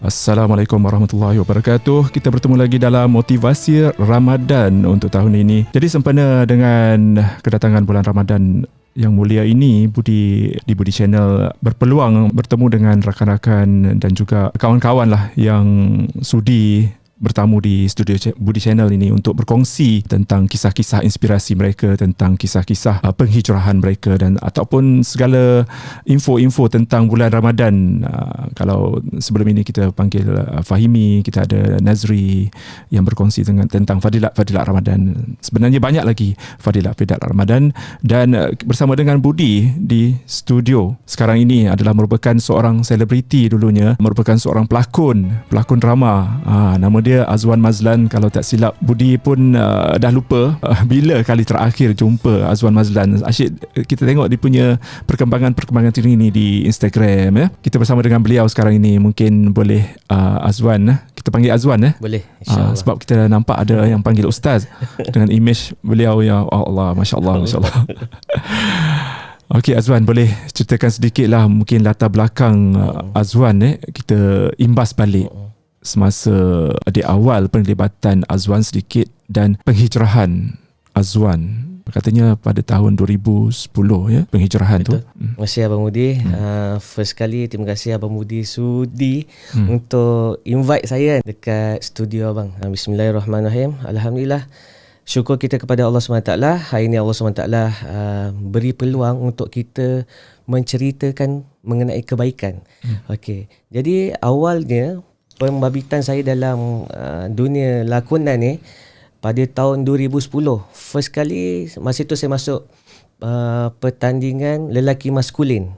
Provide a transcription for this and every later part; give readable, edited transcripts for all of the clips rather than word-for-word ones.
Assalamualaikum warahmatullahi wabarakatuh. Kita bertemu lagi dalam motivasi Ramadan untuk tahun ini. Jadi sempena dengan kedatangan bulan Ramadan yang mulia ini, Budi di Budi Channel berpeluang bertemu dengan rakan-rakan dan juga kawan-kawan lah yang sudi bertamu di studio Budi Channel ini untuk berkongsi tentang kisah-kisah inspirasi mereka, tentang kisah-kisah penghijrahan mereka dan ataupun segala info-info tentang bulan Ramadan. Kalau sebelum ini kita panggil Fahimi, kita ada Nazri yang berkongsi tentang fadilat-fadilat Ramadan. Sebenarnya banyak lagi fadilat-fadilat Ramadan, dan bersama dengan Budi di studio sekarang ini adalah merupakan seorang selebriti dulunya, merupakan seorang pelakon drama. Nama dia Azwan Mazlan. Kalau tak silap, Budi pun dah lupa bila kali terakhir jumpa Azwan Mazlan. Asyik kita tengok dia punya perkembangan terkini di Instagram ya. Kita bersama dengan beliau sekarang ini. Mungkin boleh Azwan, kita panggil Azwan boleh, insyaAllah. Sebab kita nampak ada yang panggil Ustaz dengan image beliau yang Allah, Masya Allah. Okey Azwan, boleh ceritakan sedikit lah mungkin latar belakang Azwan kita imbas balik semasa di awal penglibatan Azwan sedikit dan penghijrahan Azwan. Katanya pada tahun 2010 ya penghijrahan. Betul. Terima kasih Abang Mudi. First kali terima kasih Abang Mudi sudi untuk invite saya dekat studio Abang. Bismillahirrahmanirrahim. Alhamdulillah. Syukur kita kepada Allah SWT. Hari ini Allah SWT beri peluang untuk kita menceritakan mengenai kebaikan. Okey. Jadi awalnya pembabitan saya dalam dunia lakonan ni pada tahun 2010. First kali masa tu saya masuk pertandingan lelaki maskulin.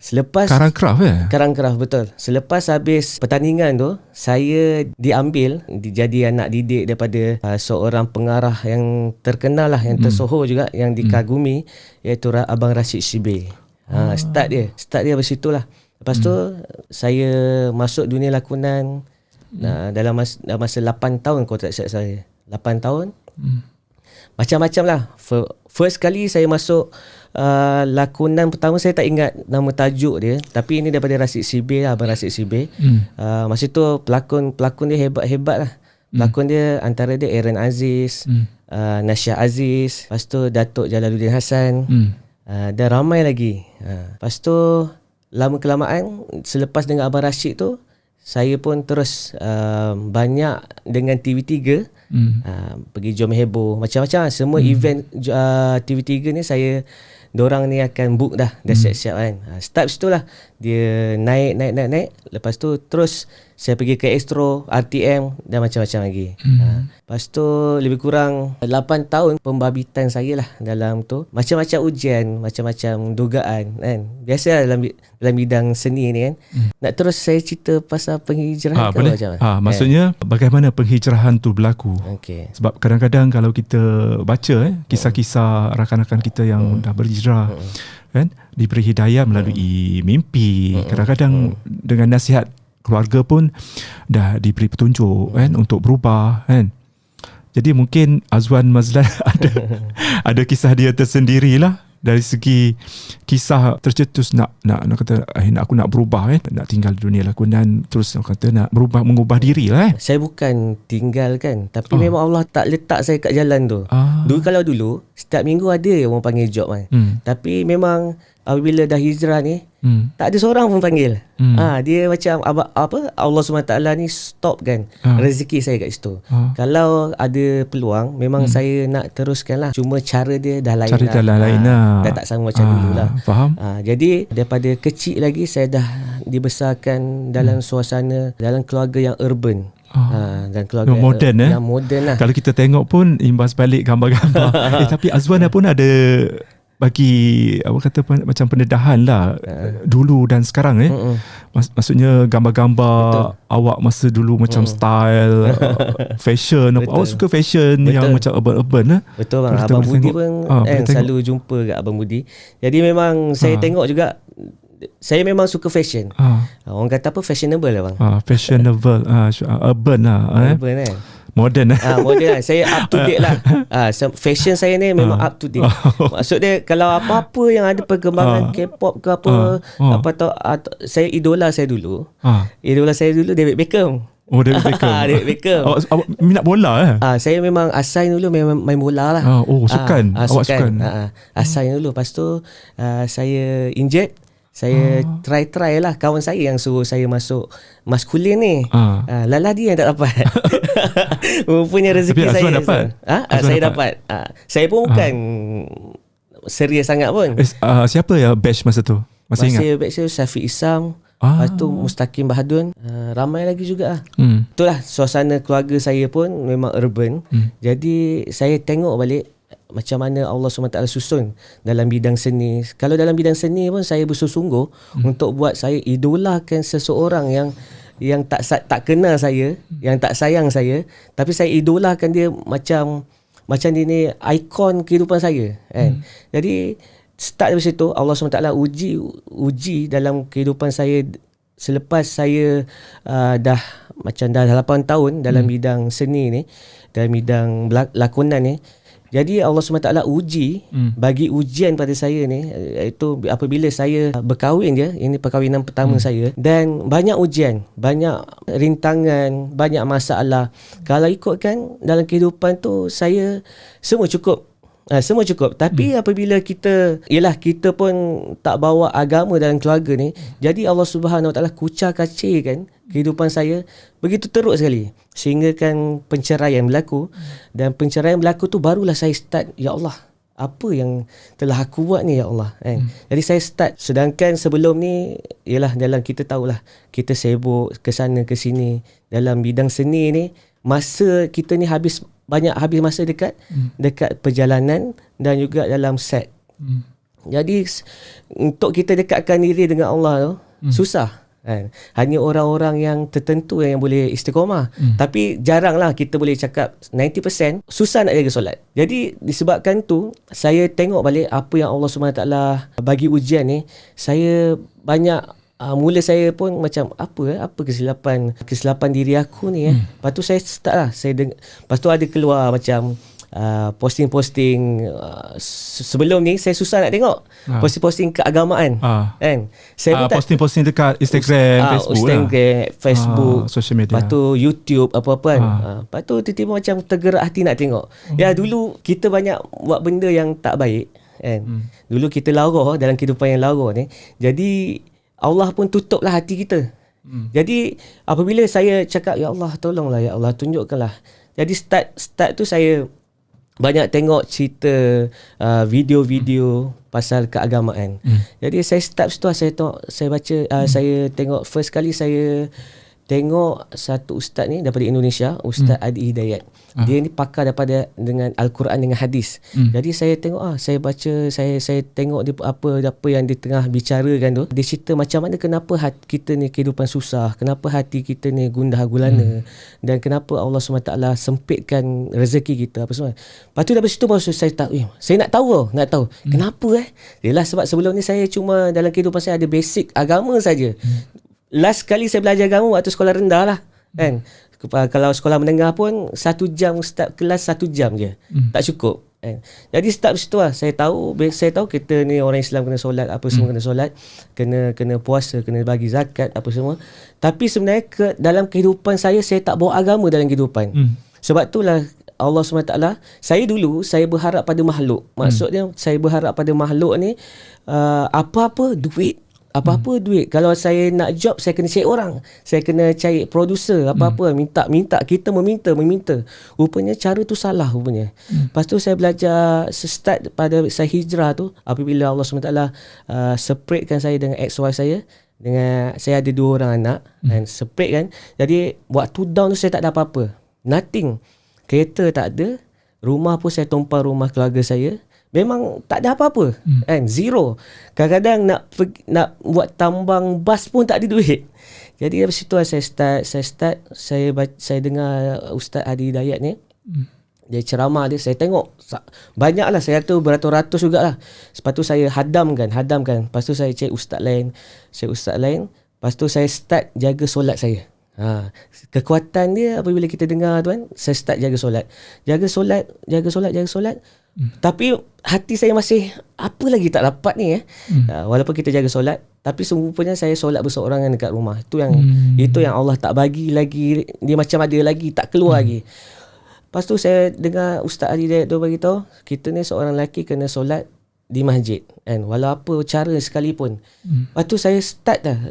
Selepas Karangkraf, betul. Selepas habis pertandingan tu, saya diambil jadi anak didik daripada seorang pengarah yang terkenal lah, yang tersohor juga, yang dikagumi, iaitu Abang Rashid Shibir. Start dia dari situ lah. Lepas tu saya masuk dunia lakonan dalam masa 8 tahun kalau tak silap saya. 8 tahun. Macam-macam lah. First kali saya masuk lakonan pertama, saya tak ingat nama tajuk dia, tapi ini daripada Rashid Shibir, Abang Rashid Shibir. Masa tu pelakon dia hebat-hebat lah. Pelakon dia antara dia Aaron Aziz, Nasya Aziz, lepas tu Datuk Jalaluddin Hassan, dan ramai lagi. Lepas tu lama-kelamaan selepas dengan Abang Rashid tu, saya pun terus banyak dengan TV3, pergi Jom Heboh, macam-macam semua event TV3 ni saya, diorang ni akan book dah siap-siap kan. Start situ lah dia naik. Lepas tu terus saya pergi ke Astro, RTM dan macam-macam lagi. Lepas tu lebih kurang 8 tahun pembabitan saya lah dalam tu. Macam-macam ujian, macam-macam dugaan kan. Biasa dalam bidang seni ni kan. Nak terus saya cerita pasal penghijrahan boleh. Macam maksudnya bagaimana penghijrahan tu berlaku. Sebab kadang-kadang kalau kita baca kisah-kisah rakan-rakan kita yang dah berhijrah kan, diberi hidayah melalui mimpi, kadang-kadang dengan nasihat keluarga pun dah diberi petunjuk kan untuk berubah kan. Jadi mungkin Azwan Mazlan ada kisah dia tersendirilah dari segi kisah tercetus nak kata aku nak berubah nak tinggal di dunia lakonan, terus nak kata nak mengubah diri lah. Saya bukan tinggalkan, tapi memang Allah tak letak saya kat jalan tu. Dulu setiap minggu ada orang panggil job kan. Tapi memang apabila dah hijrah ni, tak ada seorang pun panggil. Dia macam Allah SWT ni stop kan rezeki saya kat situ. Kalau ada peluang, memang saya nak teruskan lah. Cuma cara dia dah lain dah tak sama macam dulu lah. Faham. Jadi daripada kecil lagi saya dah dibesarkan dalam suasana, dalam keluarga yang urban. Dan keluarga yang moden lah. Kalau kita tengok pun imbas balik gambar-gambar. Tapi Azwan pun ada bagi macam pendedahan lah dulu dan sekarang maksudnya gambar-gambar awak masa dulu macam style fashion. Awak suka fashion yang macam urban. Betul bang. Abang Budi pun selalu jumpa kat Abang Budi. Jadi memang saya tengok juga, saya memang suka fashion. Orang kata apa, fashionable lah bang. Fashionable, urban lah. Urban kan. Modern. Modern lah. Saya up to date lah. Fashion saya ni memang up to date. Maksud dia kalau apa-apa yang ada perkembangan K-pop ke apa atau saya idola saya dulu. Idola saya dulu David Beckham. Oh, David Beckham. David Beckham. Awak minat bola Saya memang asal dulu memang main bola lah. Sukan. Awak sukan. Asal dulu. Lepas tu saya injured. Saya try lah. Kawan saya yang suruh saya masuk maskulin ni. Lala dia yang tak dapat. Rupanya rezeki Tapi saya. Azwan dapat? Saya dapat. Saya pun bukan serius sangat pun. Siapa ya batch masa tu? Masih ingat? Batch tu Syafiq Isam. Lepas tu Mustaqim Bahadun. Ramai lagi juga lah. Itulah suasana keluarga saya pun memang urban. Jadi saya tengok balik macam mana Allah SWT susun dalam bidang seni. Kalau dalam bidang seni pun saya bersungguh untuk buat saya idolakan seseorang yang tak kenal saya, yang tak sayang saya, tapi saya idolakan dia macam dia ni ikon kehidupan saya kan. Jadi start dari situ Allah SWT uji dalam kehidupan saya selepas saya dah 8 tahun dalam bidang seni ni, dalam bidang lakonan ni. Jadi Allah SWT bagi ujian pada saya ni, iaitu apabila saya berkahwin je, ini perkahwinan pertama saya, dan banyak ujian, banyak rintangan, banyak masalah. Kalau ikutkan dalam kehidupan tu saya semua cukup. Semua cukup. Tapi apabila kita pun tak bawa agama dalam keluarga ni, jadi Allah Subhanahu Wa Taala kucar-kacirkan kehidupan saya begitu teruk sekali, sehingga kan penceraian berlaku. Dan penceraian berlaku tu barulah saya start, ya Allah, apa yang telah aku buat ni ya Allah kan. Jadi saya start. Sedangkan sebelum ni dalam kita tahulah, kita sibuk ke sana ke sini dalam bidang seni ni. Masa kita ni habis masa dekat perjalanan dan juga dalam set. Jadi untuk kita dekatkan diri dengan Allah tu susah kan. Hanya orang-orang yang tertentu yang boleh istiqamah. Tapi jaranglah kita boleh cakap 90% susah nak jaga solat. Jadi disebabkan tu saya tengok balik apa yang Allah SWT bagi ujian ni. Saya banyak mula saya pun macam apa kesilapan diri aku ni Lepas tu saya start lah. Lepas tu ada keluar macam posting-posting. Sebelum ni saya susah nak tengok posting-posting keagamaan kan. Saya posting-posting dekat Instagram, Facebook, social media. Lepas tu YouTube apa-apa kan. Lepas tu tiba-tiba macam tergerak hati nak tengok. Ya dulu kita banyak buat benda yang tak baik kan. Dulu kita lara dalam kehidupan yang lara ni. Jadi Allah pun tutuplah hati kita. Jadi apabila saya cakap, ya Allah tolonglah, ya Allah tunjukkanlah. Jadi start tu saya banyak tengok cerita video-video pasal keagamaan. Jadi saya start situ, saya baca, saya tengok first kali saya tengok satu ustaz ni daripada Indonesia, Ustaz Adi Hidayat. Dia ni pakar dengan Al-Quran dengan hadis. Jadi saya tengok saya baca, saya tengok dia apa yang dia tengah bicarakan tu. Dia cerita macam mana kenapa hati kita ni kehidupan susah, kenapa hati kita ni gundah gulana, dan kenapa Allah SWT sempitkan rezeki kita apa semua. Lepas tu dari situ baru saya tahu, saya nak tahu kenapa Yalah sebab sebelum ni saya cuma dalam kehidupan saya ada basic agama saja. Last kali saya belajar agama waktu sekolah rendah lah kan. Kalau sekolah menengah pun 1 jam start kelas, 1 jam je tak cukup kan. Jadi start situ lah. Saya tahu kita ni orang Islam kena solat, apa semua kena solat, kena puasa, kena bagi zakat apa semua. Tapi sebenarnya dalam kehidupan saya tak bawa agama dalam kehidupan. Sebab itulah Allah SWT, saya berharap pada makhluk. Maksudnya saya berharap pada makhluk ni apa-apa duit. Kalau saya nak job, saya kena cari orang, saya kena cari producer, apa-apa minta, kita meminta. Rupanya cara tu salah rupanya. Lepas tu saya belajar, start pada saya hijrah tu, apabila Allah SWT separatekan saya dengan ex-wife saya. Dengan saya ada 2 orang anak dan separate kan. Jadi waktu down tu saya tak ada apa-apa, nothing. Kereta tak ada, rumah pun saya tumpang rumah keluarga saya. Memang tak ada apa-apa kan, zero. Kadang-kadang nak buat tambang bas pun tak ada duit. Jadi dari situ saya dengar Ustaz Adi Hidayat ni, dia ceramah dia, saya tengok banyaklah, saya kata beratus-ratus jugalah. Lepas tu saya hadamkan. Lepas tu saya cek ustaz lain. Lepas tu saya start jaga solat saya. Kekuatan dia apabila kita dengar tuan, saya start jaga solat. Tapi hati saya masih apa lagi tak dapat ni walaupun kita jaga solat, tapi serumpanya saya solat berseorangan dekat rumah. Itu yang Allah tak bagi lagi, dia macam ada lagi tak keluar lagi. Lepas tu saya dengar Ustaz Ali Dayat tu beritahu, kita ni seorang lelaki kena solat di masjid kan, walau apa cara sekalipun. Lepas tu saya start dah,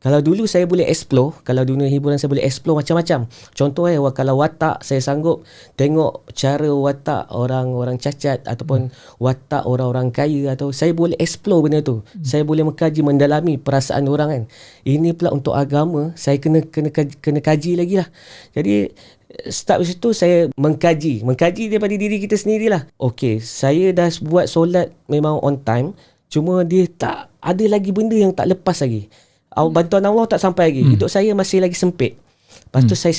kalau dulu saya boleh explore, kalau dunia hiburan saya boleh explore macam-macam. Contoh kalau watak saya sanggup tengok cara watak orang-orang cacat ataupun watak orang-orang kaya, atau saya boleh explore benda tu. Saya boleh mengkaji, mendalami perasaan orang kan. Ini pula untuk agama, saya kena kaji lagi lah. Jadi start dari situ saya mengkaji daripada diri kita sendirilah. Okey, saya dah buat solat memang on time, cuma dia tak ada lagi benda yang tak lepas lagi. Bantuan Allah tak sampai lagi. Hidup saya masih lagi sempit. Lepas tu saya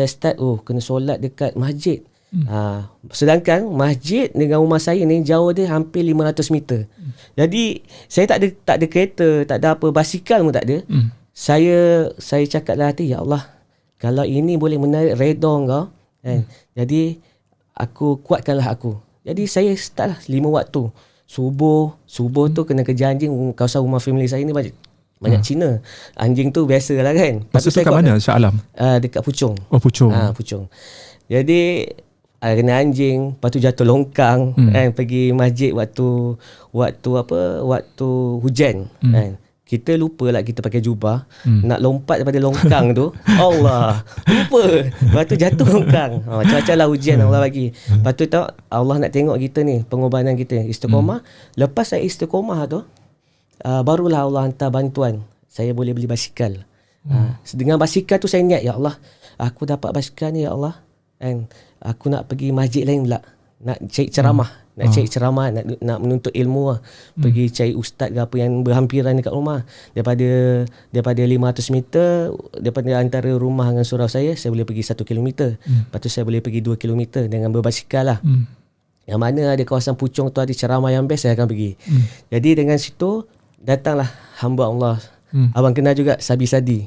start kena solat dekat masjid. Sedangkan masjid dengan rumah saya ni jauh dia hampir 500 meter. Jadi saya tak ada kereta, tak ada apa, basikal pun tak ada. Saya cakap dalam hati, ya Allah, kalau ini boleh menarik redha Engkau kan. Jadi aku kuatkanlah aku. Jadi saya start lah 5 waktu. Subuh tu kena kerja anjing. Kawasan rumah family saya ni banyak Cina. Anjing tu biasalah kan. Masa tu kat mana Shah Alam? Dekat Puchong. Puchong. Puchong. Jadi kena anjing, lepas tu jatuh longkang kan, pergi masjid waktu hujan kan. Kita lupa lah kita pakai jubah, nak lompat daripada longkang tu, Allah, lupa. Lepas tu jatuh longkang. Macam-macam lah ujian Allah bagi. Lepas tu tahu Allah nak tengok kita ni, pengorbanan kita, istiqamah. Lepas saya istiqamah tu, barulah Allah hantar bantuan. Saya boleh beli basikal. Dengan basikal tu saya niat, ya Allah, aku dapat basikal ni ya Allah, and aku nak pergi masjid lain pula, nak cari ceramah, nak menuntut ilmu lah. Pergi cari ustaz ke apa yang berhampiran dekat rumah. Daripada 500 meter, daripada antara rumah dengan surau saya boleh pergi 1 kilometer. Lepas tu saya boleh pergi 2 kilometer dengan berbasikal lah. Yang mana ada kawasan Puchong tu ada ceramah yang best, saya akan pergi. Jadi dengan situ datanglah hamba Allah. Abang kenal juga Sabi Sadi.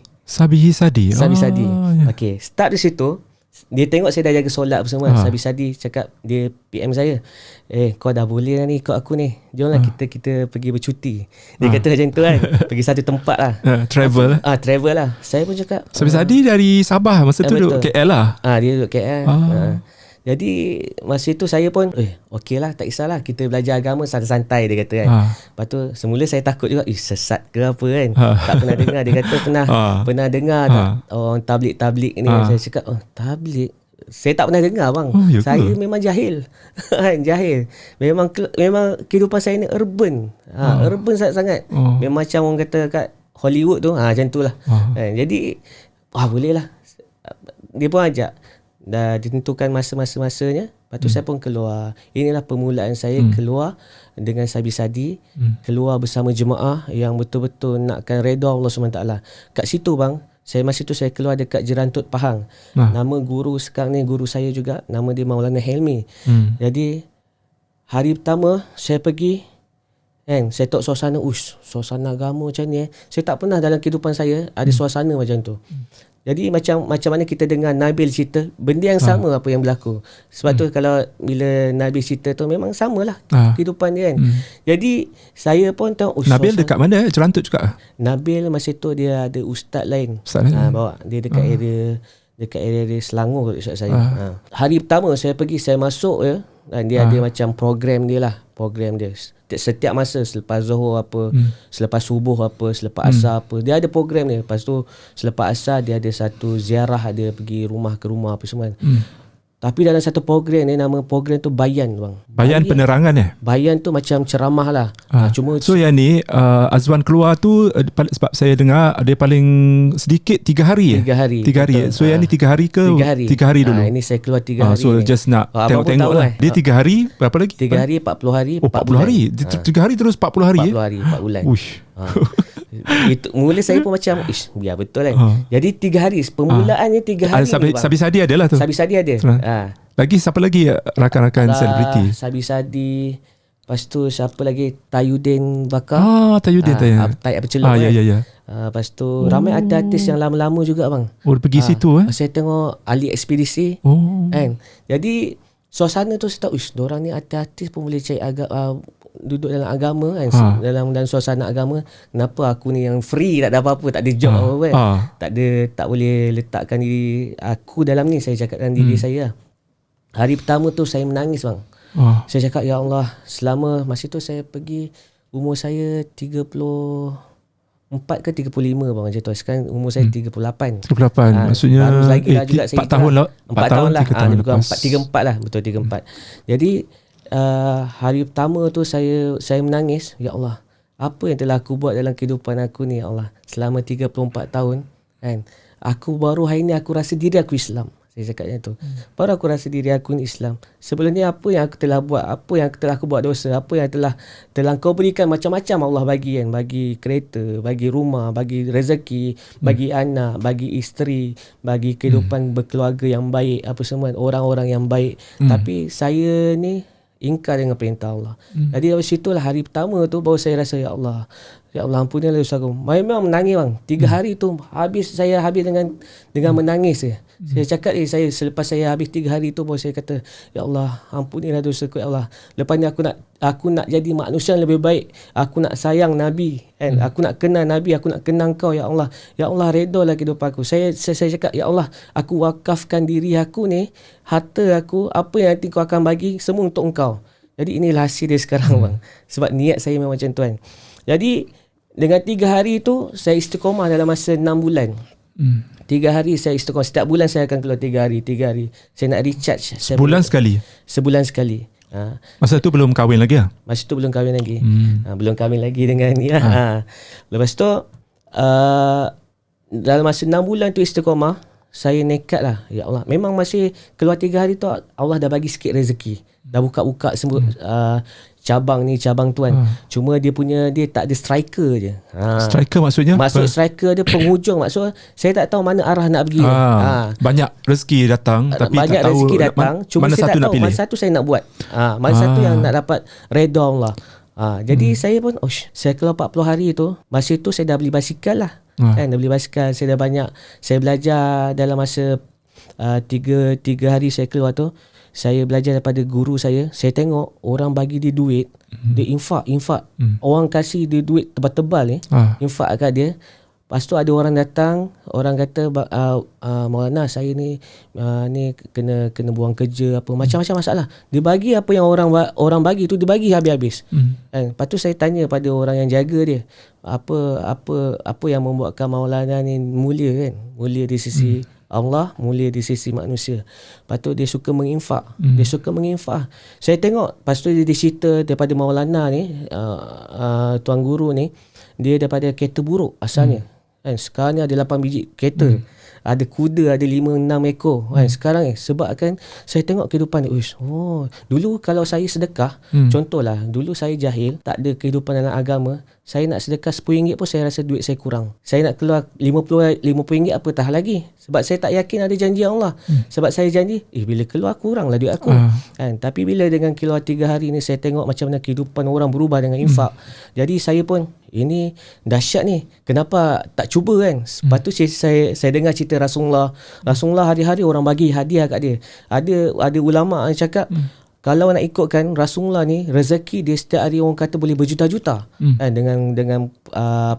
Okey, start di situ. Dia tengok saya dah jaga solat apa semua. Sabi Sadi cakap, dia PM saya, kau dah boleh lah ni ikut aku ni, jomlah kita pergi bercuti. Dia kata macam tu kan. Pergi satu tempat lah, travel lah. Saya pun cakap, Sabi Sadi dari Sabah masa tu duduk KL lah. Dia duduk KL. Jadi masa tu saya pun okey lah, tak kisahlah, kita belajar agama santai-santai, dia kata kan. Lepas tu semula saya takut juga, sesat ke apa kan. Tak pernah dengar. Dia kata pernah dengar tak orang tablik ni. Saya cakap tablik, saya tak pernah dengar bang. Saya memang jahil. Jahil. Memang kehidupan saya ni urban. Urban sangat-sangat. Memang macam orang kata kat Hollywood tu, macam tu lah. Jadi boleh lah. Dia pun ajak, dah ditentukan masa-masanya. Lepas tu saya pun keluar. Inilah permulaan saya keluar dengan Sabi Sadi, keluar bersama jemaah yang betul-betul nakkan redha Allah SWT. Kat situ bang, masa tu saya keluar dekat Jerantut Pahang. Nama guru sekarang ni, guru saya juga, nama dia Maulana Helmi. Jadi hari pertama saya pergi kan, saya tengok suasana agama macam ni. Saya tak pernah dalam kehidupan saya ada suasana macam tu. Jadi macam mana kita dengar Nabil cerita, benda yang sama apa yang berlaku. Sebab tu kalau bila Nabil cerita tu memang samalah kehidupan dia kan. Jadi saya pun tengok Nabil dekat mana? Jerantut juga? Nabil masa tu dia ada ustaz lain. Bawa dia dekat area Selangor ustaz saya. Hari pertama saya pergi, saya masuk dia ada macam program dia. Setiap masa selepas Zuhur apa, selepas subuh apa, selepas asar apa, dia ada program dia. Lepas tu selepas asar dia ada satu ziarah, ada pergi rumah ke rumah apa semua. Tapi dalam satu program ni, nama program tu Bayan bang. Bayan penerangan Bayan tu macam ceramah lah. Cuma so yang ni Azwan keluar tu sebab saya dengar dia paling sedikit 3 hari. 3 hari. So yang ni 3 hari ke? 3 hari dulu. Ini saya keluar 3 hari. So just nak tengok-tengok lah. Dia 3 hari, berapa lagi? 3 hari, 40 hari. 40 hari. 3 hari terus 40 hari. 40 hari, 4 bulan. Itu mula saya pun macam biar betul kan. Jadi 3 hari, permulaannya 3 hari. Sabi Sadi adalah tu. Sabi Sadi ada. Lagi siapa lagi rakan-rakan selebriti? Sabi Sadi. Lepas tu siapa lagi, Tayudin Bakar. Tayudin Tai apa celup ya ya ya. Lepas tu ramai artis yang lama-lama juga bang. Pergi situ Saya tengok Ali Ekspedisi kan. Jadi suasana tu saya tahu, diorang ni artis pun boleh cari duduk dalam agama kan, dalam suasana agama. Kenapa aku ni yang free, tak ada apa-apa, tak ada job apa kan, tak boleh letakkan diri aku dalam ni. Saya cakap dengan diri saya, hari pertama tu saya menangis bang. Saya cakap, ya Allah, selama masa tu saya pergi, umur saya 34 ke 35 bang, macam tu. Sekarang umur saya 38. Maksudnya baru lagi lah juga 4 tahun lah. 4 tahun lah. 3 tahun lepas. 34 lah, betul 34. Jadi hari pertama tu saya menangis, ya Allah, apa yang telah aku buat dalam kehidupan aku ni, ya Allah, selama 34 tahun kan. Aku baru hari ni aku rasa diri aku Islam. Saya cakap macam tu. Baru aku rasa diri aku ni Islam. Sebelum ni apa yang aku telah buat, apa yang telah aku buat dosa, apa yang telah kau berikan, macam-macam Allah bagi kan. Bagi kereta, bagi rumah, bagi rezeki, bagi anak, bagi isteri, bagi kehidupan berkeluarga yang baik, apa semua, orang-orang yang baik. Tapi saya ni ingkar dengan perintah Allah. Jadi dari situlah hari pertama tu baru saya rasa, ya Allah ampunilah dosa aku. Memang menangis bang. 3 hari tu saya habis dengan menangis je. Saya cakap selepas saya habis 3 hari tu baru saya kata, ya Allah ampunilah dosa aku, ya Allah. Lepas ni aku nak jadi manusia yang lebih baik. Aku nak sayang Nabi kan. Aku nak kenal Nabi, aku nak kenal kau, ya Allah. Ya Allah, redalah kehidupan aku. Saya cakap, ya Allah, aku wakafkan diri aku ni, harta aku, apa yang nanti kau akan bagi, semua untuk engkau. Jadi inilah hasil dia sekarang bang. Sebab niat saya memang macam tu kan. Jadi dengan 3 hari tu saya istiqomah dalam masa 6 bulan. 3 hari saya istiqomah. Setiap bulan saya akan keluar 3 hari. Saya nak recharge. Sebulan sekali? Sebulan sekali. Masa tu belum kahwin lagi lah? Masa tu belum kahwin lagi. Belum kahwin lagi dengan ni lah. Lepas tu dalam masa 6 bulan tu istiqomah, saya nekat lah, ya Allah. Memang masih keluar 3 hari tu Allah dah bagi sikit rezeki. Dah buka-buka semua cabang ni, cabang tu kan. Cuma dia tak ada striker je. Striker maksudnya? Maksud striker dia penghujung. Maksud saya tak tahu mana arah nak pergi. Banyak rezeki datang tapi banyak tak tahu rezeki datang, cuma mana saya satu tak nak tahu pilih. mana satu saya nak buat. Mana satu yang nak dapat redha Allah. Jadi saya pun saya keluar 40 hari tu. Masa tu saya dah beli basikal lah. Kan, dah beli basikal. Saya dah banyak. Saya belajar dalam masa 3 hari saya keluar tu. Saya belajar daripada guru saya. Saya tengok orang bagi dia duit, dia infak. Orang kasih dia duit tebal-tebal ni, infak kat dia. Lepas tu ada orang datang, orang kata, Maulana, saya ni kena buang kerja, apa macam-macam masalah. Dia bagi apa yang orang bagi tu, dia bagi habis-habis. Lepas tu saya tanya pada orang yang jaga dia, apa yang membuatkan Maulana ni mulia kan? Mulia di sisi Allah, mulia di sisi manusia. Lepas tu dia suka menginfak. Dia suka menginfak. Saya tengok, lepas tu dia cerita daripada Maulana ni, tuan guru ni, dia daripada kereta buruk asalnya. Kan, sekarang ni ada 8 biji kereta. Ada kuda, ada 5-6 ekor. Kan, sekarang sebab kan saya tengok kehidupan dia. Dulu kalau saya sedekah, contohlah, dulu saya jahil, tak ada kehidupan dalam agama, saya nak sedekah RM10 pun saya rasa duit saya kurang. Saya nak keluar RM50 apatah lagi. Sebab saya tak yakin ada janji Allah. Sebab saya janji, bila keluar kurang lah duit aku. Kan? Tapi bila dengan keluar 3 hari ni, saya tengok macam mana kehidupan orang berubah dengan infak. Jadi saya pun, ini dahsyat ni. Kenapa tak cuba kan? Lepas tu saya dengar cerita Rasulullah. Rasulullah hari-hari orang bagi hadiah kat dia. Ada ulama' yang cakap, kalau nak ikutkan Rasulullah ni, rezeki dia setiap hari orang kata boleh berjuta-juta kan, dengan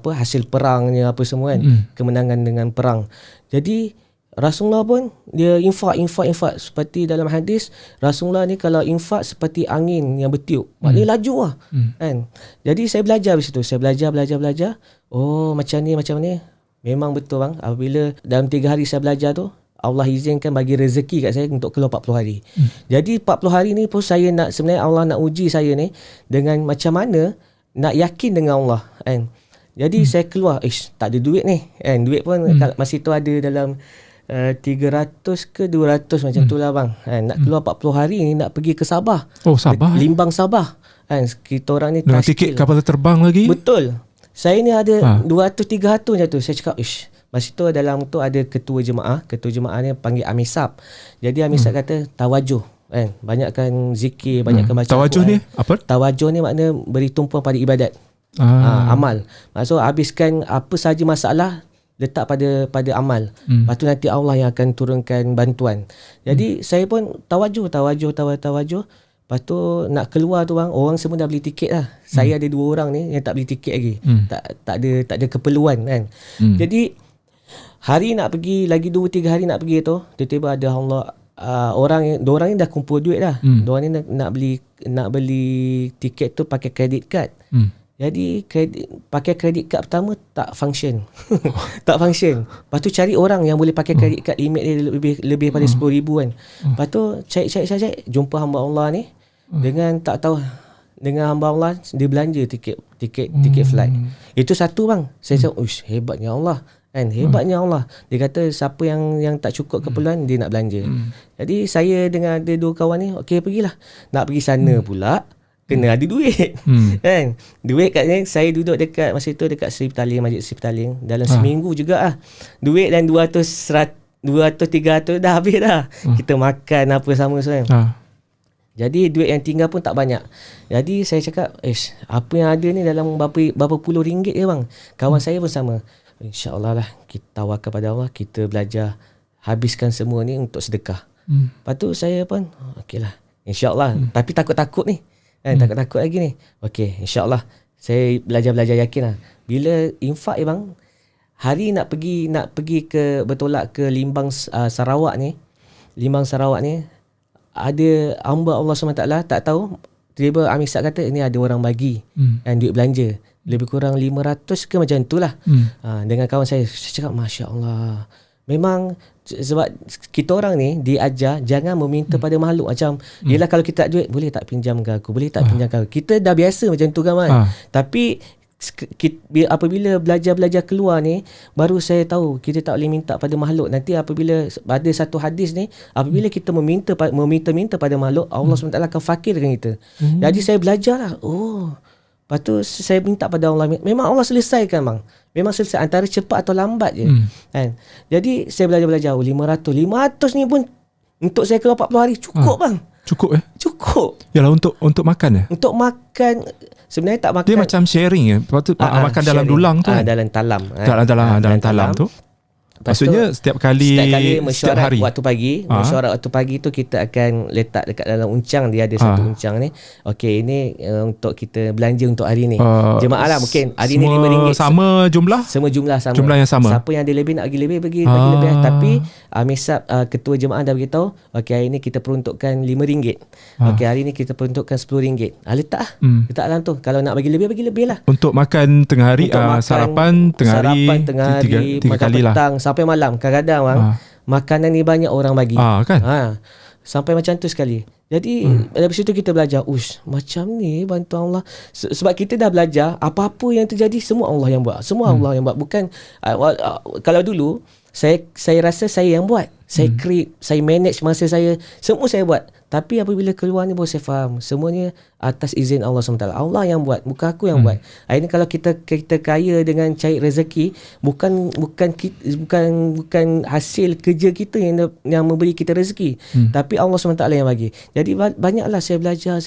hasil perangnya apa semua kan, kemenangan dengan perang. Jadi Rasulullah pun dia infak seperti dalam hadis, Rasulullah ni kalau infak seperti angin yang bertiup, maknanya laju lah kan. Jadi saya belajar di situ, saya belajar. Macam ni memang betul bang. Apabila dalam 3 hari saya belajar tu, Allah izinkan bagi rezeki kat saya untuk keluar 40 hari. Jadi 40 hari ni pun sebenarnya Allah nak uji saya ni dengan macam mana nak yakin dengan Allah kan. Jadi saya keluar, tak ada duit ni kan. Duit pun masih tu ada dalam 300 ke 200 macam tu lah bang. Nak keluar 40 hari ni, nak pergi ke Sabah. Sabah. Limbang Sabah kan. Kita orang ni dengan tiket kapal terbang lagi. Betul. Saya ni ada 200-300 macam tu. Saya cakap, masa tu dalam tu ada ketua jemaah ni panggil Amisab. Jadi Amisab kata tawajuh. kan, banyakkan zikir, banyakkan baca Tawajuh Al-Quran. ni apa? Tawajuh ni makna beri tumpuan pada ibadat, amal. Maksud habiskan apa sahaja masalah, letak pada amal. Lepas tu nanti Allah yang akan turunkan bantuan. Jadi saya pun tawajuh. Lepas tu nak keluar tu bang, orang semua dah beli tiket lah. Saya ada 2 orang ni yang tak beli tiket lagi. Tak ada keperluan kan. Jadi hari nak pergi, lagi 2-3 hari nak pergi tu, tiba-tiba ada Allah, dua orang ni dah kumpul duit dah. Diorang ni nak beli tiket tu pakai credit card. Jadi pakai credit card pertama tak function. Tak function. Lepas tu cari orang yang boleh pakai credit card, limit dia lebih pada 10,000 kan. Lepas tu cari jumpa hamba Allah ni, dengan tak tahu, dengan hamba Allah dia belanja tiket flight. Itu satu bang. Saya cakap, uish, hebatnya Allah. Kan, hebatnya Allah. Dia kata siapa yang tak cukup keperluan dia nak belanja. Jadi saya dengan ada 2 kawan ni, okey pergilah. Nak pergi sana pula kena ada duit. Kan? Duit katnya saya duduk dekat masa itu dekat Seri Petaling, Masjid Seri Petaling dalam seminggu juga duit dan 200-300 dah habis dah. Kita makan apa sama semua. Jadi duit yang tinggal pun tak banyak. Jadi saya cakap, apa yang ada ni dalam berapa puluh ringgit je bang. Kawan saya pun sama. InsyaAllah lah kita tawakal pada Allah, kita belajar habiskan semua ni untuk sedekah. Lepas tu saya pun okeylah, InsyaAllah. Tapi takut-takut ni takut lagi ni. Okey, InsyaAllah saya belajar yakin lah. Bila infak bang, hari nak pergi ke bertolak ke Limbang Sarawak ni, ada hamba Allah SWT tak tahu, tiba-tiba Amir Sa'ad kata ini ada orang bagi duit belanja lebih kurang 500 ke macam tu lah. Dengan kawan saya cakap Masya Allah. Memang sebab kita orang ni diajar jangan meminta pada makhluk. Macam yelah, kalau kita tak duit, boleh tak pinjam ke aku, boleh tak pinjam ke aku. Kita dah biasa macam tu kan. Tapi apabila belajar keluar ni, baru saya tahu kita tak boleh minta pada makhluk. Nanti apabila ada satu hadis ni, apabila kita meminta pada makhluk, Allah SWT akan fakirkan kita. Jadi saya belajar lah. Lepas tu saya minta pada Allah. Memang Allah selesaikan bang. Memang selesai, antara cepat atau lambat je. Kan? Jadi saya belajar 500 ni pun untuk saya keluar 40 hari cukup bang. Cukup Cukup. Yalah, untuk makan Untuk makan sebenarnya tak makan. Dia macam sharing Lepas tu makan dalam dulang tu. Dalam talam. Dalam talam tu. Maksudnya setiap kali mesyuarat hari. waktu pagi, mesyuarat waktu pagi tu kita akan letak dekat dalam uncang. Dia ada satu uncang ni. Okey, ini untuk kita belanja untuk hari ni. Jemaah lah, mungkin hari ni RM5. Sama jumlah? Semua jumlah sama. Jumlah yang sama. Siapa yang ada lebih nak bagi lebih, bagi lebih. Tapi Misab ketua jemaah dah beritahu, okey hari ni kita peruntukkan RM5. Okey hari ni kita peruntukkan RM10. Letak dalam tu. Kalau nak bagi lebih lah. Untuk makan tengah hari, sarapan tengah hari, tiga makan kali petang lah. Sampai malam. Kadang-kadang bang, makanan ni banyak orang bagi. Kan? Sampai macam tu sekali. Jadi dari situ kita belajar, macam ni bantuan Allah. Sebab kita dah belajar apa-apa yang terjadi semua Allah yang buat. Semua Allah yang buat. Bukan kalau dulu saya rasa saya yang buat. Saya create, saya manage masa saya, semua saya buat. Tapi apabila keluar ni baru saya faham, semuanya atas izin Allah SWT. Allah yang buat, bukan aku yang buat. Ini kalau kita kaya dengan cari rezeki, bukan hasil kerja kita yang memberi kita rezeki, tapi Allah SWT yang bagi. Jadi banyaklah saya belajar.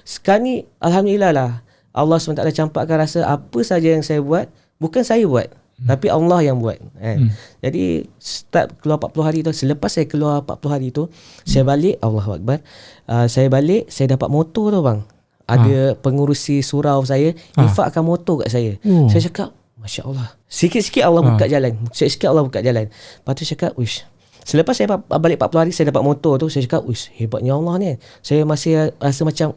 Sekarang ni alhamdulillah lah, Allah SWT campakkan rasa apa saja yang saya buat bukan saya buat, tapi Allah yang buat. Jadi start keluar 40 hari tu, selepas saya keluar 40 hari tu, saya balik, Allahu Akbar, saya balik, saya dapat motor tu bang. Ada pengurusi surau saya infakkan motor kat saya. Saya cakap Masya Allah, sikit-sikit Allah buka jalan. Sikit-sikit Allah buka jalan. Lepas tu saya cakap, selepas saya balik 40 hari, saya dapat motor tu, saya cakap, hebatnya Allah ni. Saya masih rasa macam,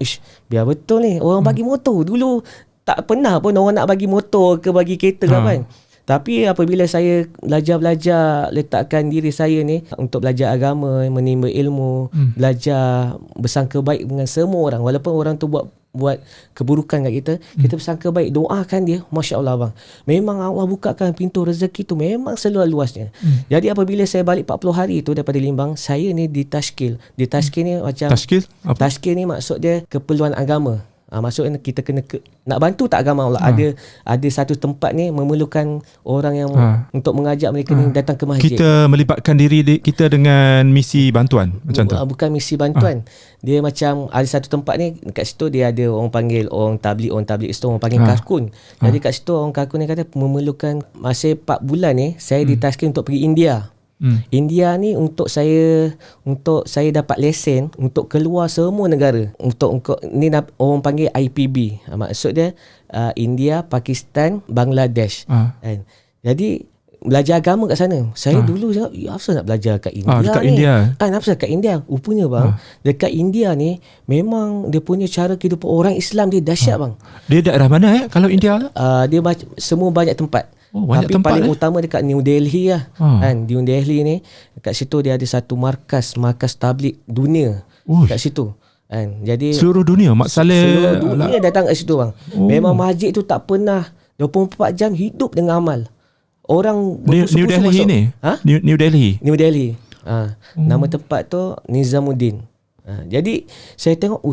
biar betul ni orang bagi motor. Dulu tak pernah pun orang nak bagi motor ke bagi kereta kan. Tapi apabila saya belajar letakkan diri saya ni untuk belajar agama, menimba ilmu, belajar bersangka baik dengan semua orang, walaupun orang tu buat keburukan kat kita, kita bersangka baik, doakan dia. Masya Allah bang, memang Allah bukakan pintu rezeki tu memang seluas-luasnya. Jadi apabila saya balik 40 hari tu daripada Limbang, saya ni ditashkil. Ditashkil ni macam Tashkil? Apa? Tashkil ni maksud dia keperluan agama. Maksudnya kita kena nak bantu tak agama Allah. Ada satu tempat ni memerlukan orang yang untuk mengajak mereka ni datang ke masjid. Kita melibatkan diri kita dengan misi bantuan macam tu. Bukan misi bantuan. Dia macam ada satu tempat ni kat situ dia ada orang panggil orang tabligh situ orang panggil karkun. Jadi kat situ orang karkun ni kata memerlukan masa 4 bulan ni saya ditaskin untuk pergi India. India ni untuk saya dapat lesen untuk keluar semua negara. Untuk ni orang panggil IPB. Maksud dia India, Pakistan, Bangladesh. Kan. Jadi belajar agama kat sana. Saya dulu cakap, apa nak belajar kat India dekat ni? India. Apa kat India? Rupanya bang, dekat India ni memang dia punya cara kehidupan orang Islam dia dahsyat bang. Dia daerah mana kalau India tu? Dia semua banyak tempat. Banyak tapi tempat paling utama dekat New Delhi lah. Kan, New Delhi ni kat situ dia ada satu markas tabligh dunia kat situ. Kan. Jadi seluruh dunia seluruh dunia datang kat situ bang. Memang masjid tu tak pernah 24 jam hidup dengan amal. Orang New Delhi ni? New Delhi. New Delhi. Nama tempat tu Nizamuddin. Jadi saya tengok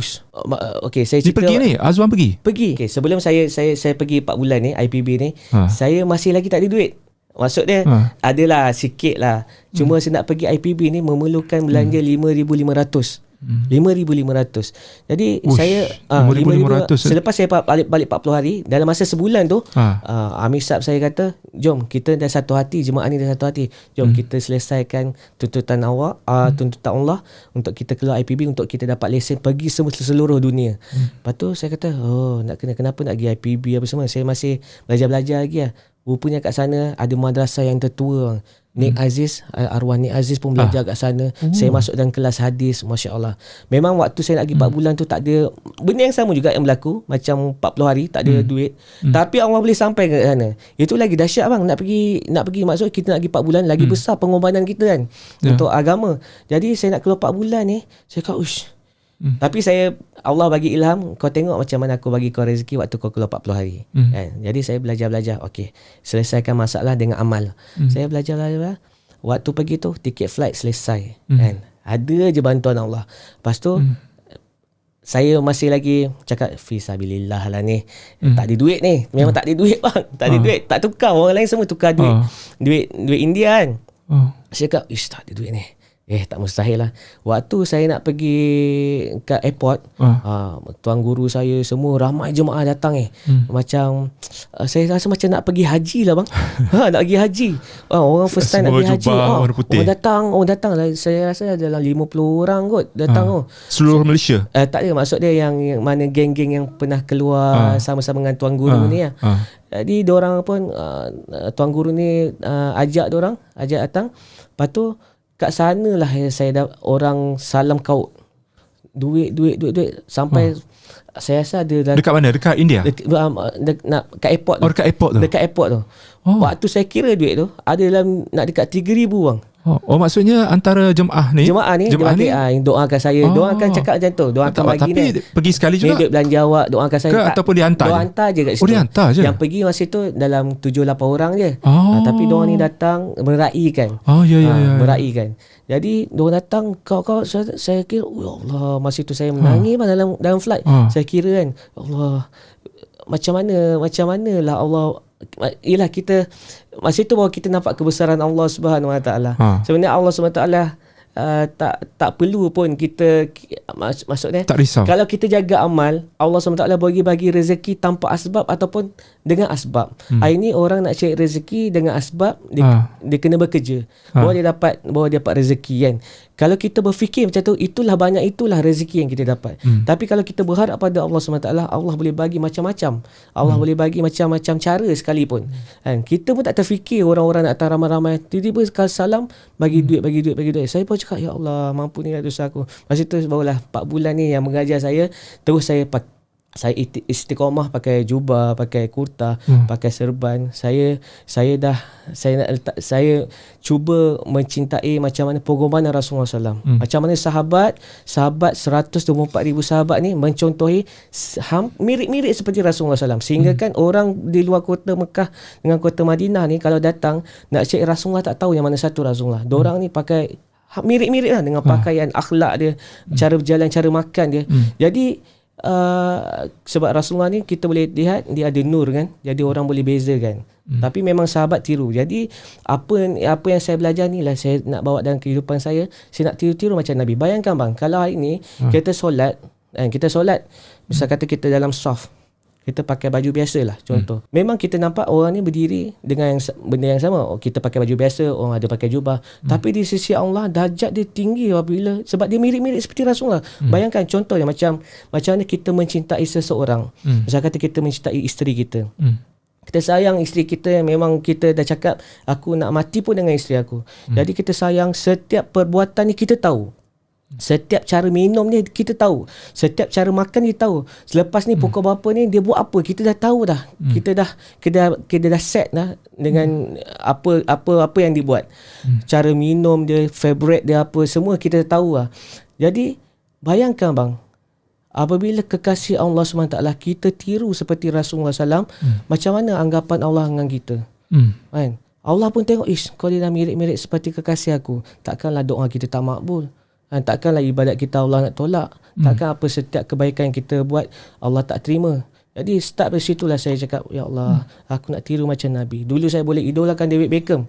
okey saya cerita. Dia pergi ni, Azwan pergi. Okey, sebelum saya pergi 4 bulan ni IPB ni, saya masih lagi tak ada duit. Maksud dia adalah sikit lah. Cuma saya nak pergi IPB ni memerlukan belanja 5,500. 5,500. Jadi saya 5,500 selepas saya balik 40 hari, dalam masa sebulan tu Amir Sab saya kata, jom kita dah satu hati, jemaah ni dah satu hati, jom kita selesaikan tuntutan tuntutan Allah untuk kita keluar IPB, untuk kita dapat lesen pergi seluruh dunia. Lepas tu saya kata, kenapa nak pergi IPB apa semua, saya masih belajar lagi lah. Rupanya kat sana ada madrasah yang tertua. Nik Aziz, arwah Nik Aziz pun belajar kat sana. Saya masuk dalam kelas hadis, Masya Allah. Memang waktu saya nak pergi 4 bulan tu tak ada, benda yang sama juga yang berlaku, macam 40 hari tak ada duit. Tapi Allah boleh sampai ke sana. Itu lagi dahsyat bang. Nak pergi maksud kita nak pergi 4 bulan, lagi besar pengorbanan kita kan untuk agama. Jadi saya nak keluar 4 bulan ni, saya kata tapi Allah bagi ilham, kau tengok macam mana aku bagi kau rezeki waktu kau keluar 40 hari. Kan? Jadi saya belajar. Okey, selesaikan masalah dengan amal. Saya belajar. Waktu pergi tu tiket flight selesai. Kan? Ada je bantuan Allah. Lepas tu saya masih lagi cakap fisabilillah lah ni. Tak ada duit ni. Memang tak ada duit bang. Tak ada duit. Tak tukar. Orang lain semua tukar duit. Duit India kan. Saya cakap, tak ada duit ni. Tak mustahil lah. Waktu saya nak pergi ke airport, tuan guru saya semua ramai jemaah datang macam saya rasa macam nak pergi haji lah bang. Nak pergi haji. Orang first time nak pergi haji. Orang datang lah. Saya rasa dalam 50 orang kot datang. Seluruh Malaysia? Tak ada, maksud dia yang mana geng-geng yang pernah keluar sama-sama dengan tuan guru ni lah. Jadi diorang pun tuan guru ni ajak datang. Lepas tu kat sana lah saya dah orang salam kaut duit sampai saya rasa ada dekat mana? Dekat India? Kat airport tu. Dekat airport tu? Dekat airport tu. Waktu saya kira duit tu ada dalam nak dekat 3,000 bang. Maksudnya antara jemaah ni doakan saya. Doakan cakap macam tu. Doakan tapi ni. Pergi sekali juga? Ni duit belanja awak, doakan saya. Ataupun dihantar? Dihantar je kat situ. Dihantar je? Yang pergi masa tu dalam 7-8 orang je. Tapi diorang ni datang meraikan. Meraikan. Jadi diorang datang, kau saya kira, ya Allah, masa tu saya menangis dalam flight. Saya kira kan, Allah, macam mana lah Allah. Ialah kita masa itu bahawa kita nampak kebesaran Allah Subhanahu Wa Taala. Sebenarnya Allah Subhanahu Wa Taala tak perlu pun kita, maksudnya tak risau. Kalau kita jaga amal, Allah SWT bagi rezeki tanpa asbab ataupun dengan asbab. Hari ni orang nak cari rezeki dengan asbab, dia kena bekerja baru dia dapat rezeki kan. Kalau kita berfikir macam tu, itulah rezeki yang kita dapat. Tapi kalau kita berharap pada Allah SWT, Allah boleh bagi macam-macam. Allah boleh bagi macam-macam cara sekalipun. Kan? Kita pun tak terfikir orang-orang nak datang ramai-ramai. Tiba-tiba kalau salam, bagi duit. Saya pun cakap, ya Allah, mampu ni dosa aku. Masa tu barulah 4 bulan ni yang mengajar saya. Terus saya istiqamah pakai jubah, pakai kurta, pakai serban. Saya cuba mencintai macam mana pengorbanan Rasulullah SAW. Macam mana sahabat 124,000 sahabat ni mencontohi mirip-mirip seperti Rasulullah SAW. Sehingga kan orang di luar kota Mekah dengan kota Madinah ni kalau datang nak cek Rasulullah tak tahu yang mana satu Rasulullah. Diorang ni pakai mirip-mirip lah dengan pakaian, akhlak dia, cara berjalan, cara makan dia. Jadi sebab Rasulullah ni kita boleh lihat dia ada nur kan, jadi orang boleh bezakan. Tapi memang sahabat tiru. Jadi apa yang saya belajar ni lah saya nak bawa dalam kehidupan saya nak tiru-tiru macam Nabi. Bayangkan bang, kalau hari ni kita solat, misal kata kita dalam saf, kita pakai baju biasa lah contoh. Memang kita nampak orang ni berdiri dengan benda yang sama. Kita pakai baju biasa, orang ada pakai jubah. Tapi di sisi Allah darjat dia tinggi apabila sebab dia mirip-mirip seperti Rasulullah. Bayangkan contohnya macam mana kita mencintai seseorang. Misal kata kita mencintai isteri kita. Kita sayang isteri kita, memang kita dah cakap aku nak mati pun dengan isteri aku. Jadi kita sayang, setiap perbuatan ni kita tahu. Setiap cara minum ni kita tahu. Setiap cara makan kita tahu. Selepas ni pukul berapa ni dia buat apa, kita dah tahu dah. Kita dah set dah dengan apa yang dia buat. Cara minum dia, favorite dia apa, semua kita tahu lah. Jadi bayangkan bang, apabila kekasih Allah SWT kita tiru seperti Rasulullah SAW, macam mana anggapan Allah dengan kita? Kan? Allah pun tengok, kau dia dah mirip-mirip seperti kekasih aku. Takkanlah doa kita tak makbul. Takkanlah ibadat kita Allah nak tolak. Takkan apa setiap kebaikan yang kita buat Allah tak terima. Jadi start dari situlah saya cakap, ya Allah, aku nak tiru macam Nabi. Dulu saya boleh idolakan David Beckham.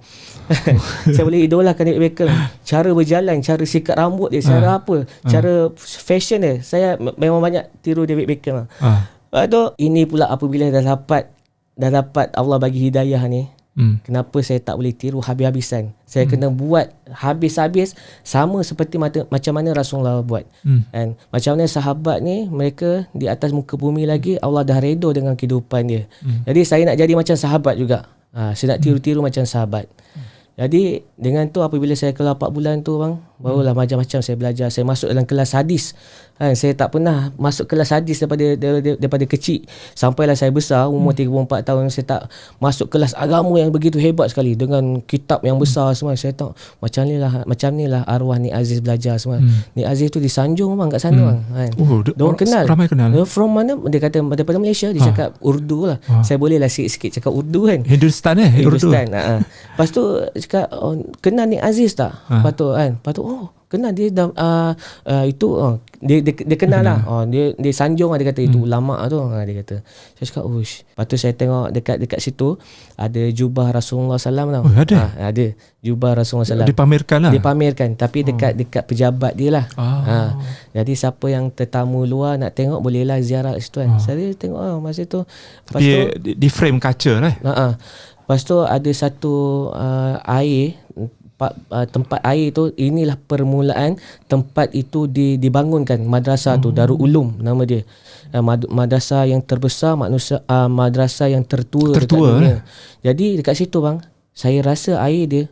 Saya boleh idolakan David Beckham. Cara berjalan, cara sikat rambut dia, cara apa, cara fashion dia. Saya memang banyak tiru David Beckham. Lepas tu, ini pula apabila dah dapat Allah bagi hidayah ni, kenapa saya tak boleh tiru habis-habisan? Saya kena buat habis-habis sama seperti macam mana Rasulullah buat. And macam mana sahabat ni, mereka di atas muka bumi lagi Allah dah redha dengan kehidupan dia. Jadi saya nak jadi macam sahabat juga. Saya nak tiru-tiru macam sahabat. Jadi dengan tu apabila saya keluar 4 bulan tu bang, barulah macam-macam saya belajar. Saya masuk dalam kelas hadis. Saya tak pernah masuk kelas hadis daripada kecil. Sampailah saya besar, umur 34 tahun, saya tak masuk kelas agama yang begitu hebat sekali dengan kitab yang besar semua. Saya tahu macam ni lah arwah Nik Aziz belajar semua. Nik Aziz tu disanjung bang kat sana bang. Diorang kenal. Ramai kenal. From mana? Dia kata daripada Malaysia. Dia cakap Urdu lah. Saya boleh lah sikit-sikit cakap Urdu kan. Hindustan Hindustan. Lepas tu cakap, kenal Nik Aziz tak? Lepas tu kenal dia dia kenal lah. Dia sanjung lah, dia kata itu ulama tu. Dia kata. Saya cakap, lepas tu saya tengok dekat situ ada jubah Rasulullah SAW tau. Ada jubah Rasulullah SAW. Dipamerkan lah. Dipamerkan, tapi dekat pejabat dia lah. Jadi siapa yang tetamu luar nak tengok bolehlah ziarah situ kan. Saya tengok masa tu. Lepas tu di frame kaca lah. Lepas tu ada satu air, tempat air tu, inilah permulaan tempat itu dibangunkan madrasah tu, Darul Ulum nama dia. Madrasah yang terbesar, madrasah yang tertua dekat dunia. Jadi dekat situ bang, saya rasa air dia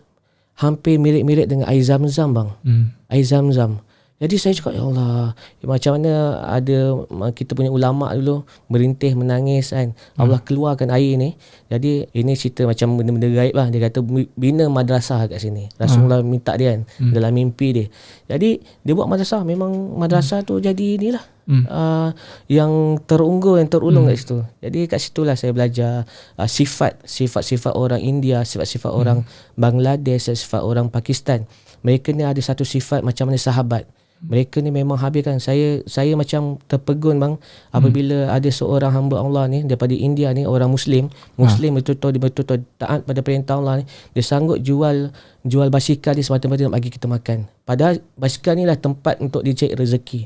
hampir mirip-mirip dengan air Zam-Zam bang. Air Zam-Zam. Jadi saya cakap, ya Allah, macam mana ada kita punya ulama dulu merintih, menangis kan. Allah keluarkan air ni. Jadi ini cerita macam benda-benda gaib lah. Dia kata bina madrasah kat sini. Rasulullah minta dia kan, dalam mimpi dia. Jadi dia buat madrasah. Memang madrasah tu jadi inilah. Yang terunggul, yang terulung kat situ. Jadi kat situlah saya belajar sifat-sifat orang India, sifat-sifat orang Bangladesh, sifat orang Pakistan. Mereka ni ada satu sifat macam mana sahabat. Mereka ni memang habis kan. Saya macam terpegun bang apabila ada seorang hamba Allah ni daripada India ni, orang Muslim betul-betul taat pada perintah Allah ni. Dia sanggup jual basikal dia semata-mata nak bagi kita makan. Padahal basikal ni lah tempat untuk dia cari rezeki.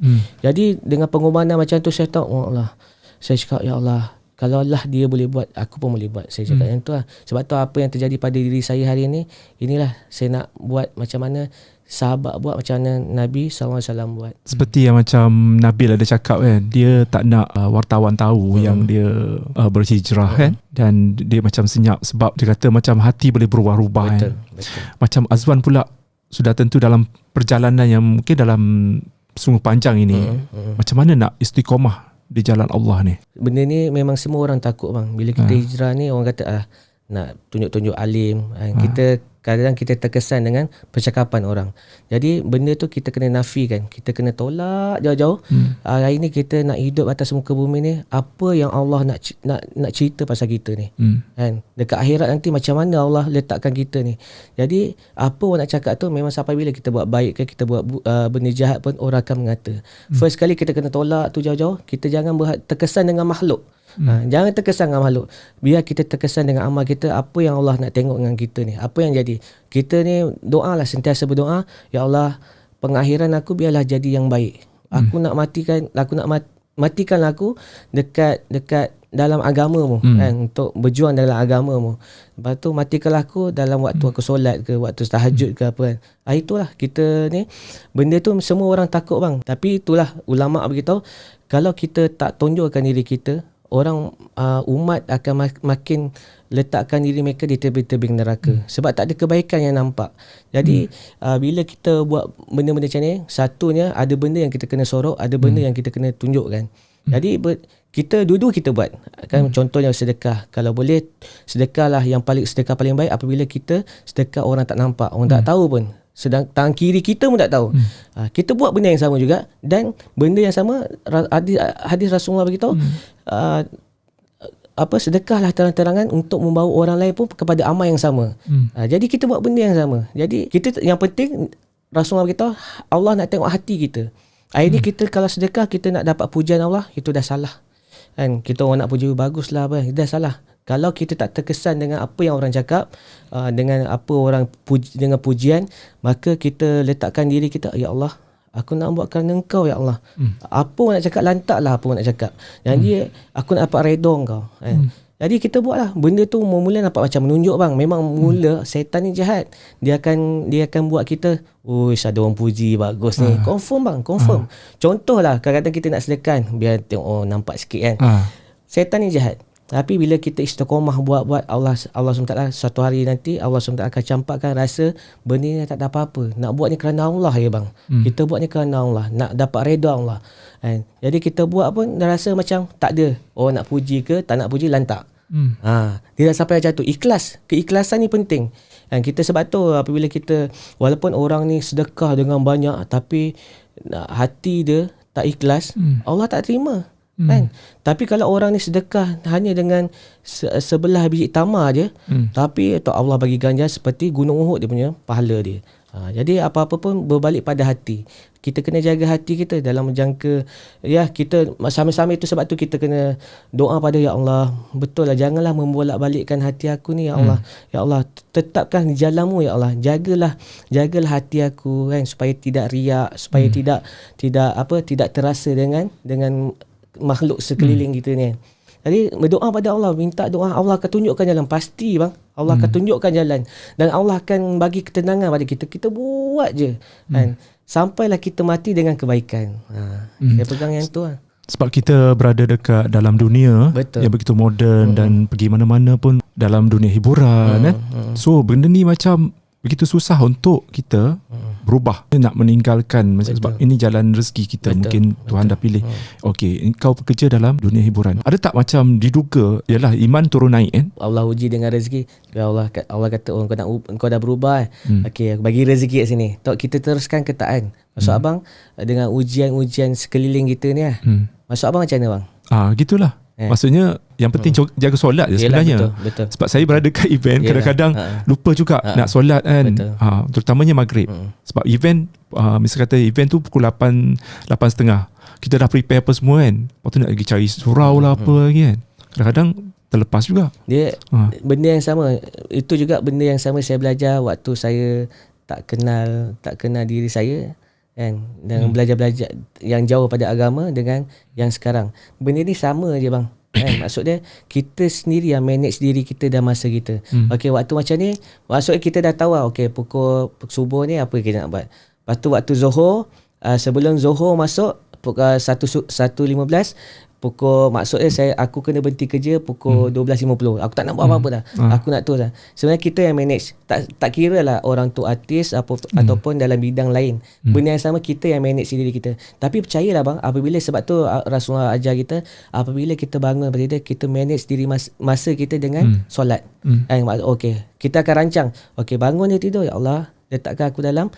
Jadi dengan pengorbanan macam tu saya tahu, Allah, saya cakap, ya Allah, kalau Allah dia boleh buat, aku pun boleh buat. Saya cakap yang tu lah. Sebab tu apa yang terjadi pada diri saya hari ni, inilah saya nak buat macam mana sahabat buat, macam mana Nabi SAW buat. Seperti yang macam Nabil ada cakap kan, dia tak nak wartawan tahu yang dia berhijrah kan. Dan dia macam senyap sebab dia kata macam hati boleh berubah-ubah kan. Betul. Macam Azwan pula sudah tentu dalam perjalanan yang mungkin dalam sungguh panjang ini. Macam mana nak istiqomah di jalan Allah ni? Benda ni memang semua orang takut bang. Bila kita hijrah ni, orang kata nak tunjuk-tunjuk alim. Kita kadang kita terkesan dengan percakapan orang. Jadi benda tu kita kena nafikan, kita kena tolak jauh-jauh. Hari ni kita nak hidup atas muka bumi ni, apa yang Allah nak cerita pasal kita ni. Kan? Dekat akhirat nanti macam mana Allah letakkan kita ni. Jadi apa orang nak cakap tu memang sampai bila kita buat baik ke, kita buat benda jahat pun orang akan mengata. First kali kita kena tolak tu jauh-jauh. Kita jangan terkesan dengan makhluk. Jangan terkesan dengan makhluk. Biar kita terkesan dengan amal kita, apa yang Allah nak tengok dengan kita ni, apa yang jadi. Kita ni doa lah, sentiasa berdoa, ya Allah, pengakhiran aku biarlah jadi yang baik. Aku nak matikan aku dekat dalam agamamu, kan, untuk berjuang dalam agamamu. Lepas tu matikanlah aku dalam waktu aku solat ke, waktu tahajud ke apa kan. Itulah kita ni, benda tu semua orang takut bang. Tapi itulah ulama' beritahu, kalau kita tak tunjukkan diri kita, orang umat akan makin letakkan diri mereka di tebing-tebing neraka. Sebab tak ada kebaikan yang nampak. Jadi bila kita buat benda-benda macam ni, satunya ada benda yang kita kena sorok, ada benda yang kita kena tunjukkan. Jadi kita dua-dua kita buat. Kan contohnya sedekah. Kalau boleh, sedekahlah sedekah paling baik apabila kita sedekah orang tak nampak, orang tak tahu pun. Sedang tangan kiri kita pun tak tahu. Kita buat benda yang sama juga, dan benda yang sama hadis Rasulullah beritahu, sedekahlah terang-terangan untuk membawa orang lain pun kepada amal yang sama. Jadi kita buat benda yang sama. Jadi kita, yang penting Rasulullah beritahu, Allah nak tengok hati kita. Hari ni kita kalau sedekah kita nak dapat pujian Allah, itu dah salah. Kan, kita orang nak puji, baguslah apa, dah salah. Kalau kita tak terkesan dengan apa yang orang cakap, dengan apa orang dengan pujian, maka kita letakkan diri kita, ya Allah, aku nak buat kerana Engkau, ya Allah. Apa orang nak cakap, lantaklah apa orang nak cakap. Jadi aku nak dapat redha Engkau. Jadi kita buatlah. Benda tu mula nampak macam menunjuk bang. Memang mula setan ni jahat. Dia akan buat kita, ada orang puji, bagus ni. Confirm bang, confirm. Contohlah, kadang-kadang kita nak sedekah, biar tengok nampak sikit kan. Setan ni jahat. Tapi bila kita istiqomah buat Allah SWT, suatu hari nanti Allah SWT akan campakkan rasa benda ni tak ada apa-apa. Nak buat ni kerana Allah ya bang. Kita buat ni kerana Allah, nak dapat redha Allah. Jadi kita buat pun dah rasa macam tak ada. Orang nak puji ke, tak nak puji, lantak. Tidak sampai macam tu. Keikhlasan ni penting. Kita sebab tu apabila kita, walaupun orang ni sedekah dengan banyak, tapi hati dia tak ikhlas, Allah tak terima. Kan? Tapi kalau orang ni sedekah hanya dengan sebelah biji tamar je, tapi Allah bagi ganjar seperti gunung Uhud dia punya pahala dia. Jadi apa-apa pun berbalik pada hati. Kita kena jaga hati kita dalam menjangka, ya, kita sama-sama. Itu sebab tu kita kena doa pada ya Allah, betul lah, janganlah membolak-balikkan hati aku ni ya Allah. Ya Allah, tetapkan di jalanmu ya Allah. Jagalah hati aku kan, supaya tidak riak, supaya tidak terasa dengan makhluk sekeliling kita ni. Jadi berdoa pada Allah, minta doa, Allah akan tunjukkan jalan. Pasti bang, Allah akan tunjukkan jalan, dan Allah akan bagi ketenangan pada kita. Kita buat je kan, sampailah kita mati dengan kebaikan. Saya pegang yang tu lah. Sebab kita berada dekat dalam dunia yang begitu moden, dan pergi mana-mana pun dalam dunia hiburan kan. So benda ni macam begitu susah untuk kita berubah, nak meninggalkan. Sebab ini jalan rezeki kita. Mungkin Tuhan dah pilih, okey, kau bekerja dalam dunia hiburan. Ada tak macam diduga, yalah, iman turun naik kan? Allah uji dengan rezeki. Allah kata, kau dah berubah. Okey, aku bagi rezeki kat sini. Tok, kita teruskan ketaan. Maksud abang, dengan ujian-ujian sekeliling kita ni lah. Maksud abang macam mana bang? Gitulah. Maksudnya yang penting jaga solat je sebenarnya. Betul. Sebab saya berada kat event, kadang-kadang lupa juga nak solat kan. Terutamanya maghrib. Sebab event, misal kata event tu pukul 8.30. Kita dah prepare apa semua kan. Lepas tu nak pergi cari surau lah apa lagi kan. Kadang-kadang terlepas juga. Dia benda yang sama. Itu juga benda yang sama saya belajar waktu saya tak kenal diri saya kan, dengan belajar-belajar yang jauh pada agama dengan yang sekarang. Benda ni sama je bang. Maksudnya kita sendiri yang manage diri kita dan masa kita. Okey, waktu macam ni, maksudnya kita dah tahu lah, okey, pukul subuh ni apa kita nak buat. Lepas tu waktu Zohor, sebelum Zohor masuk pukul 1.15, maksudnya aku kena berhenti kerja pukul 12.50. Aku tak nak buat apa-apa dah. Aku nak terus dah. Sebenarnya kita yang manage. Tak kira lah orang tu artis ataupun dalam bidang lain. Benda yang sama, kita yang manage diri kita. Tapi percayalah bang, apabila, sebab tu Rasulullah ajar kita, apabila kita bangun daripada tidur, kita manage diri masa kita dengan solat. Okay, kita akan rancang. Okay, bangun dia tidur, ya Allah, letakkan aku dalam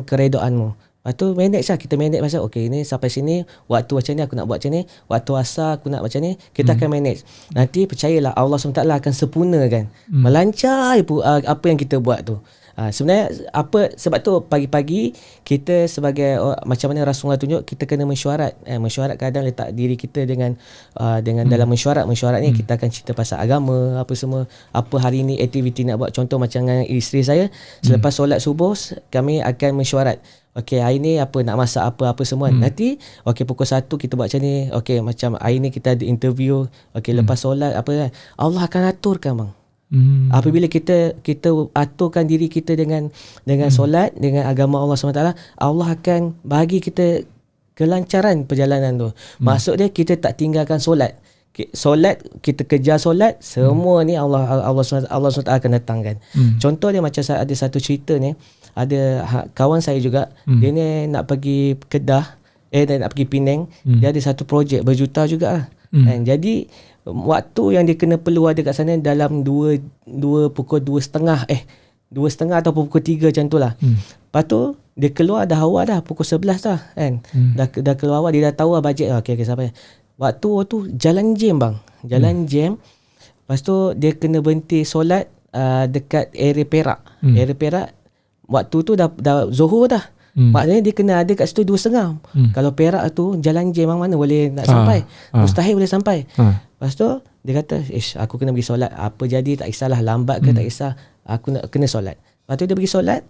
keredoanmu. Lepas tu manage lah. Kita manage masa, okay, ni sampai sini, waktu macam ni aku nak buat macam ni, waktu asar aku nak macam ni. Kita akan manage. Nanti percayalah Allah SWT akan sempurnakan, melancar apa yang kita buat tu. Sebenarnya sebab tu pagi-pagi kita sebagai macam mana Rasulullah tunjuk, kita kena mesyuarat. Mesyuarat kadang letak diri kita dengan dalam mesyuarat ni kita akan cerita pasal agama, apa semua, apa hari ni aktiviti nak buat. Contoh macam dengan isteri saya, selepas solat subuh kami akan mesyuarat. Okey, hari ni apa nak masak apa semua. Nanti okey pukul 1 kita buat macam ni. Okey, macam hari ni kita ada interview. Okey, lepas solat apa kan. Allah akan aturkan bang. Apabila kita aturkan diri kita dengan solat, dengan agama Allah SWT, Allah akan bagi kita kelancaran perjalanan tu. Maksud dia kita tak tinggalkan solat. Solat, kita kejar solat, semua ni Allah SWT akan datangkan. Contoh dia macam ada satu cerita ni, ada kawan saya juga, dia ni nak pergi Kedah, dia nak pergi Penang, dia ada satu projek berjuta juga lah. Jadi waktu yang dia kena perlu ada kat sana dalam pukul 2.30 atau pukul 3 macam tu lah. Lepas tu dia keluar dah awal dah, pukul 11 dah kan. Dah keluar awal, dia dah tahu lah bajet. Okay, sampai waktu tu jalan jam bang, jam. Lepas tu dia kena berhenti solat dekat area Perak. Area Perak waktu tu dah Zuhur dah. Maknanya dia kena ada kat situ 2.30. Kalau Perak tu jalan jam, mana boleh nak sampai. Mustahil boleh sampai. Lepas tu dia kata, aku kena pergi solat. Apa jadi tak kisahlah, lambat ke tak kisah, aku nak kena solat. Lepas tu dia pergi solat.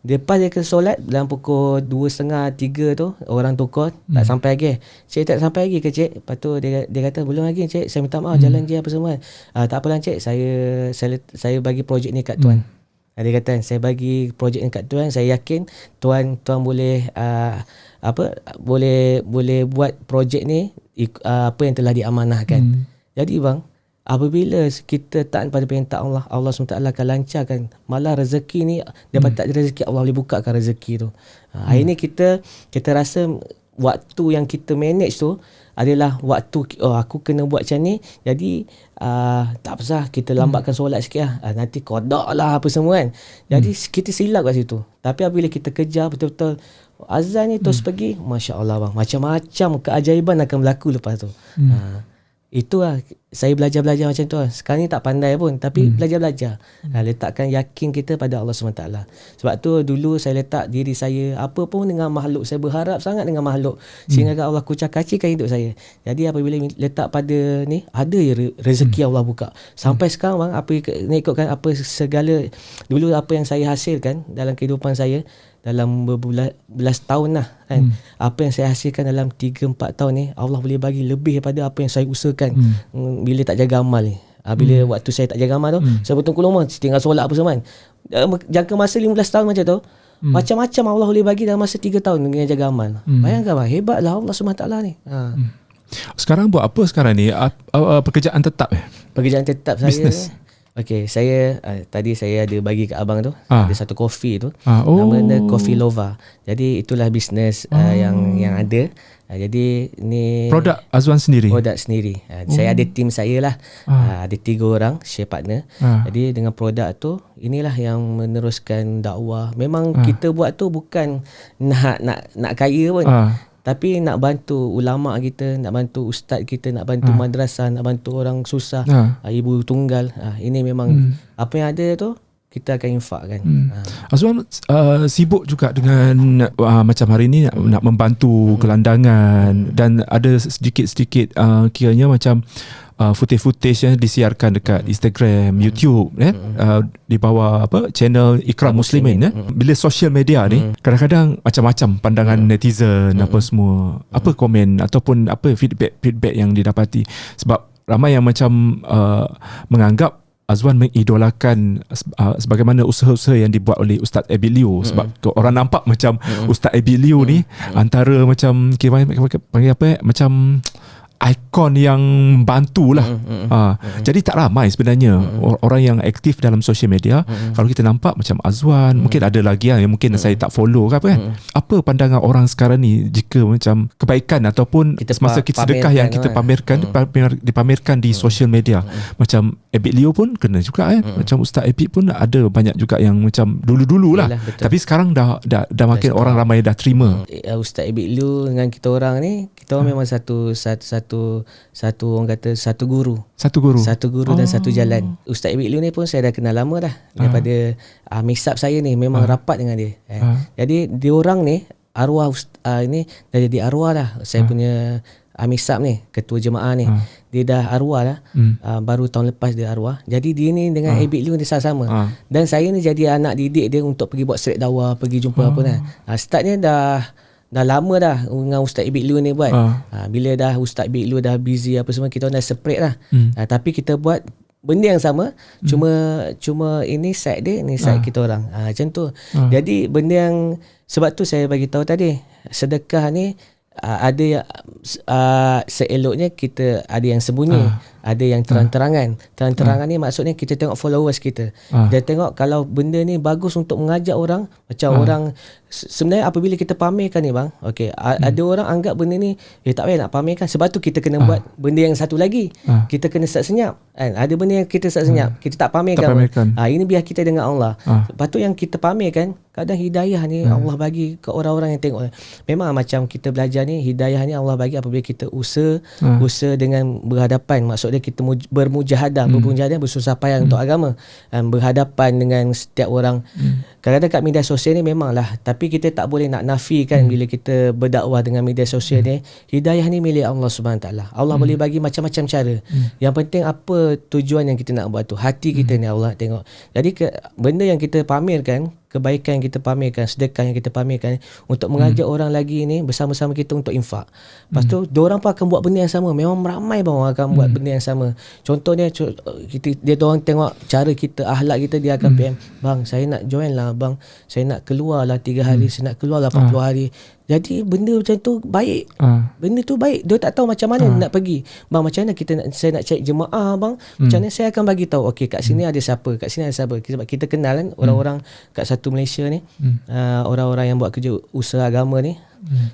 Lepas dia kena solat dalam pukul 2.30, 3 tu orang tukar tak sampai lagi. Cik tak sampai lagi ke cik? Lepas tu dia kata, belum lagi cik, saya minta maaf, jalan je apa semua. Tak apalah cik, saya bagi projek ni kat tuan. Dia kata, saya bagi projek ni kat tuan, saya yakin tuan boleh boleh buat projek ni apa yang telah diamanahkan. Jadi bang, apabila kita taat pada perintah Allah, Allah SWT akan lancarkan. Malah rezeki ni, dapat tak rezeki, Allah boleh bukakan rezeki tu. Hari ni kita rasa waktu yang kita manage tu adalah waktu aku kena buat macam ni, jadi tak pasal kita lambatkan solat sikit lah, nanti qada lah apa semua kan. Jadi kita silap kat situ. Tapi apabila kita kejar betul-betul azan ni terus pergi, Masya Allah bang, macam-macam keajaiban akan berlaku lepas tu. Itulah saya belajar macam tu. Sekarang ni tak pandai pun, tapi belajar. Letakkan yakin kita pada Allah SWT. Sebab tu dulu saya letak diri saya apa pun dengan makhluk. Saya berharap sangat dengan makhluk, sehingga Allah kucak-kacirkan hidup saya. Jadi apabila letak pada ni, ada rezeki Allah buka. Sampai sekarang bang, apa ikutkan apa segala dulu apa yang saya hasilkan dalam kehidupan saya dalam belas tahun lah kan. Apa yang saya hasilkan dalam 3-4 tahun ni, Allah boleh bagi lebih daripada apa yang saya usahakan bila tak jaga amal ni. Bila waktu saya tak jaga amal tu, saya betul-betul rumah tinggal solat apa semua kan. Jangka masa 15 tahun macam tu, macam-macam Allah boleh bagi dalam masa 3 tahun dengan jaga amal. Bayangkan bang, hebatlah Allah SWT ni. Sekarang buat apa sekarang ni? Pekerjaan tetap Pekerjaan tetap business. Saya okey, saya tadi saya ada bagi kat abang tu, ada satu kopi tu. Nama dia Coffee Lova. Jadi itulah bisnes yang ada. Jadi ni produk Azwan sendiri. Produk sendiri. Saya ada tim saya lah. Ada 3 orang share partner. Jadi dengan produk tu, inilah yang meneruskan dakwah. Memang kita buat tu bukan nak kaya pun. Tapi nak bantu ulama kita, nak bantu ustaz kita, nak bantu madrasah, nak bantu orang susah, ibu tunggal. Ini memang apa yang ada tu kita akan infakkan. Azwan sibuk juga dengan macam hari ni nak membantu gelandangan, dan ada sedikit-sedikit kiranya macam footage yang disiarkan dekat Instagram, YouTube di bawah channel Ikram Muslimin. Bila social media ni kadang-kadang macam-macam pandangan netizen apa semua. Apa komen ataupun apa feedback yang didapati? Sebab ramai yang macam menganggap Azwan mengidolakan sebagaimana usaha-usaha yang dibuat oleh Ustaz Abi Liu. Sebab orang nampak macam Ustaz Abi Liu ni antara macam panggil apa macam ikon yang bantu lah. Jadi tak ramai sebenarnya orang yang aktif dalam social media. Kalau kita nampak macam Azwan, mungkin ada lagi yang mungkin saya tak follow ke apa kan. Apa pandangan orang sekarang ni jika macam kebaikan ataupun semasa kita sedekah yang kita dipamerkan di social media. Macam Abid Leo pun kena juga macam Ustaz Abid pun ada banyak juga yang macam dulu-dulu lah. Tapi sekarang dah makin orang ramai dah terima. Ustaz Abid Lu dengan kita orang ni, kita orang memang satu orang kata satu guru dan satu jalan. Ustaz Abid Lu ni pun saya dah kenal lama dah daripada misab saya ni memang rapat dengan dia. Jadi dia orang ni arwah ini dah jadi arwah dah. Saya punya misab ni, ketua jemaah ni, dia dah arwah dah. Baru tahun lepas dia arwah. Jadi dia ni dengan Abid Lu dia sama. Dan saya ni jadi anak didik dia untuk pergi buat street dakwah, pergi jumpa apa kan. Startnya dah lama dah dengan Ustaz Abid Lu ni buat. Bila dah Ustaz Abid Lu dah busy apa semua, kita dah separate lah. Tapi kita buat benda yang sama, cuma ini side dia, ini side kita orang. Macam tu. Jadi benda yang, sebab tu saya bagi tahu tadi, sedekah ni ada yang seeloknya kita ada yang sembunyi, ada yang terang-terangan. Terang-terangan ni maksudnya kita tengok followers kita. Dia tengok kalau benda ni bagus untuk mengajak orang, macam orang sebenarnya apabila kita pamerkan ni bang, okey, ada orang anggap benda ni tak payah nak pamerkan. Sebab tu kita kena buat benda yang satu lagi. Kita kena senyap kan. Ada benda yang kita senyap, kita tak pamerkan. Ini biar kita dengan Allah. Lepas tu yang kita pamerkan, kadang hidayah ni Allah bagi ke orang-orang yang tengok. Memang macam kita belajar ni, hidayah ni Allah bagi apabila kita usaha dengan berhadapan. Maksudnya kita bermujahadah, bersusah payah untuk agama, berhadapan dengan setiap orang. Kadang-kadang kat media sosial ni memanglah, tapi kita tak boleh nak nafikan bila kita berdakwah dengan media sosial ni. Hidayah ni milik Allah SWT. Allah boleh bagi macam-macam cara. Yang penting apa tujuan yang kita nak buat tu, hati kita ni Allah tengok. Jadi benda yang kita pamerkan, kebaikan yang kita pamerkan, sedekah yang kita pamerkan untuk mengajak orang lagi ni bersama-sama kita untuk infak. Lepas tu diorang pun akan buat benda yang sama. Memang ramai bang orang akan buat benda yang sama. Contohnya dia orang tengok cara kita, akhlak kita, dia akan PM, bang saya nak join lah bang, saya nak keluar lah 3 hari, saya nak keluar lah 40 hari. Jadi benda macam tu baik. Benda tu baik. Dia tak tahu macam mana nak pergi. Bang macam mana saya nak cari jemaah bang. Macam mana saya akan bagi tahu, okey kat sini ada siapa, kat sini ada siapa. Sebab kita kenal kan orang-orang kat satu Malaysia ni, orang-orang yang buat kerja usaha agama ni.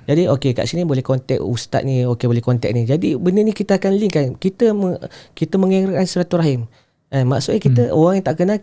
Jadi okey kat sini boleh kontak ustaz ni, okey boleh kontak ni. Jadi benda ni kita akan link kan. Kita mengeratkan silaturahim. Maksudnya kita orang yang tak kenal,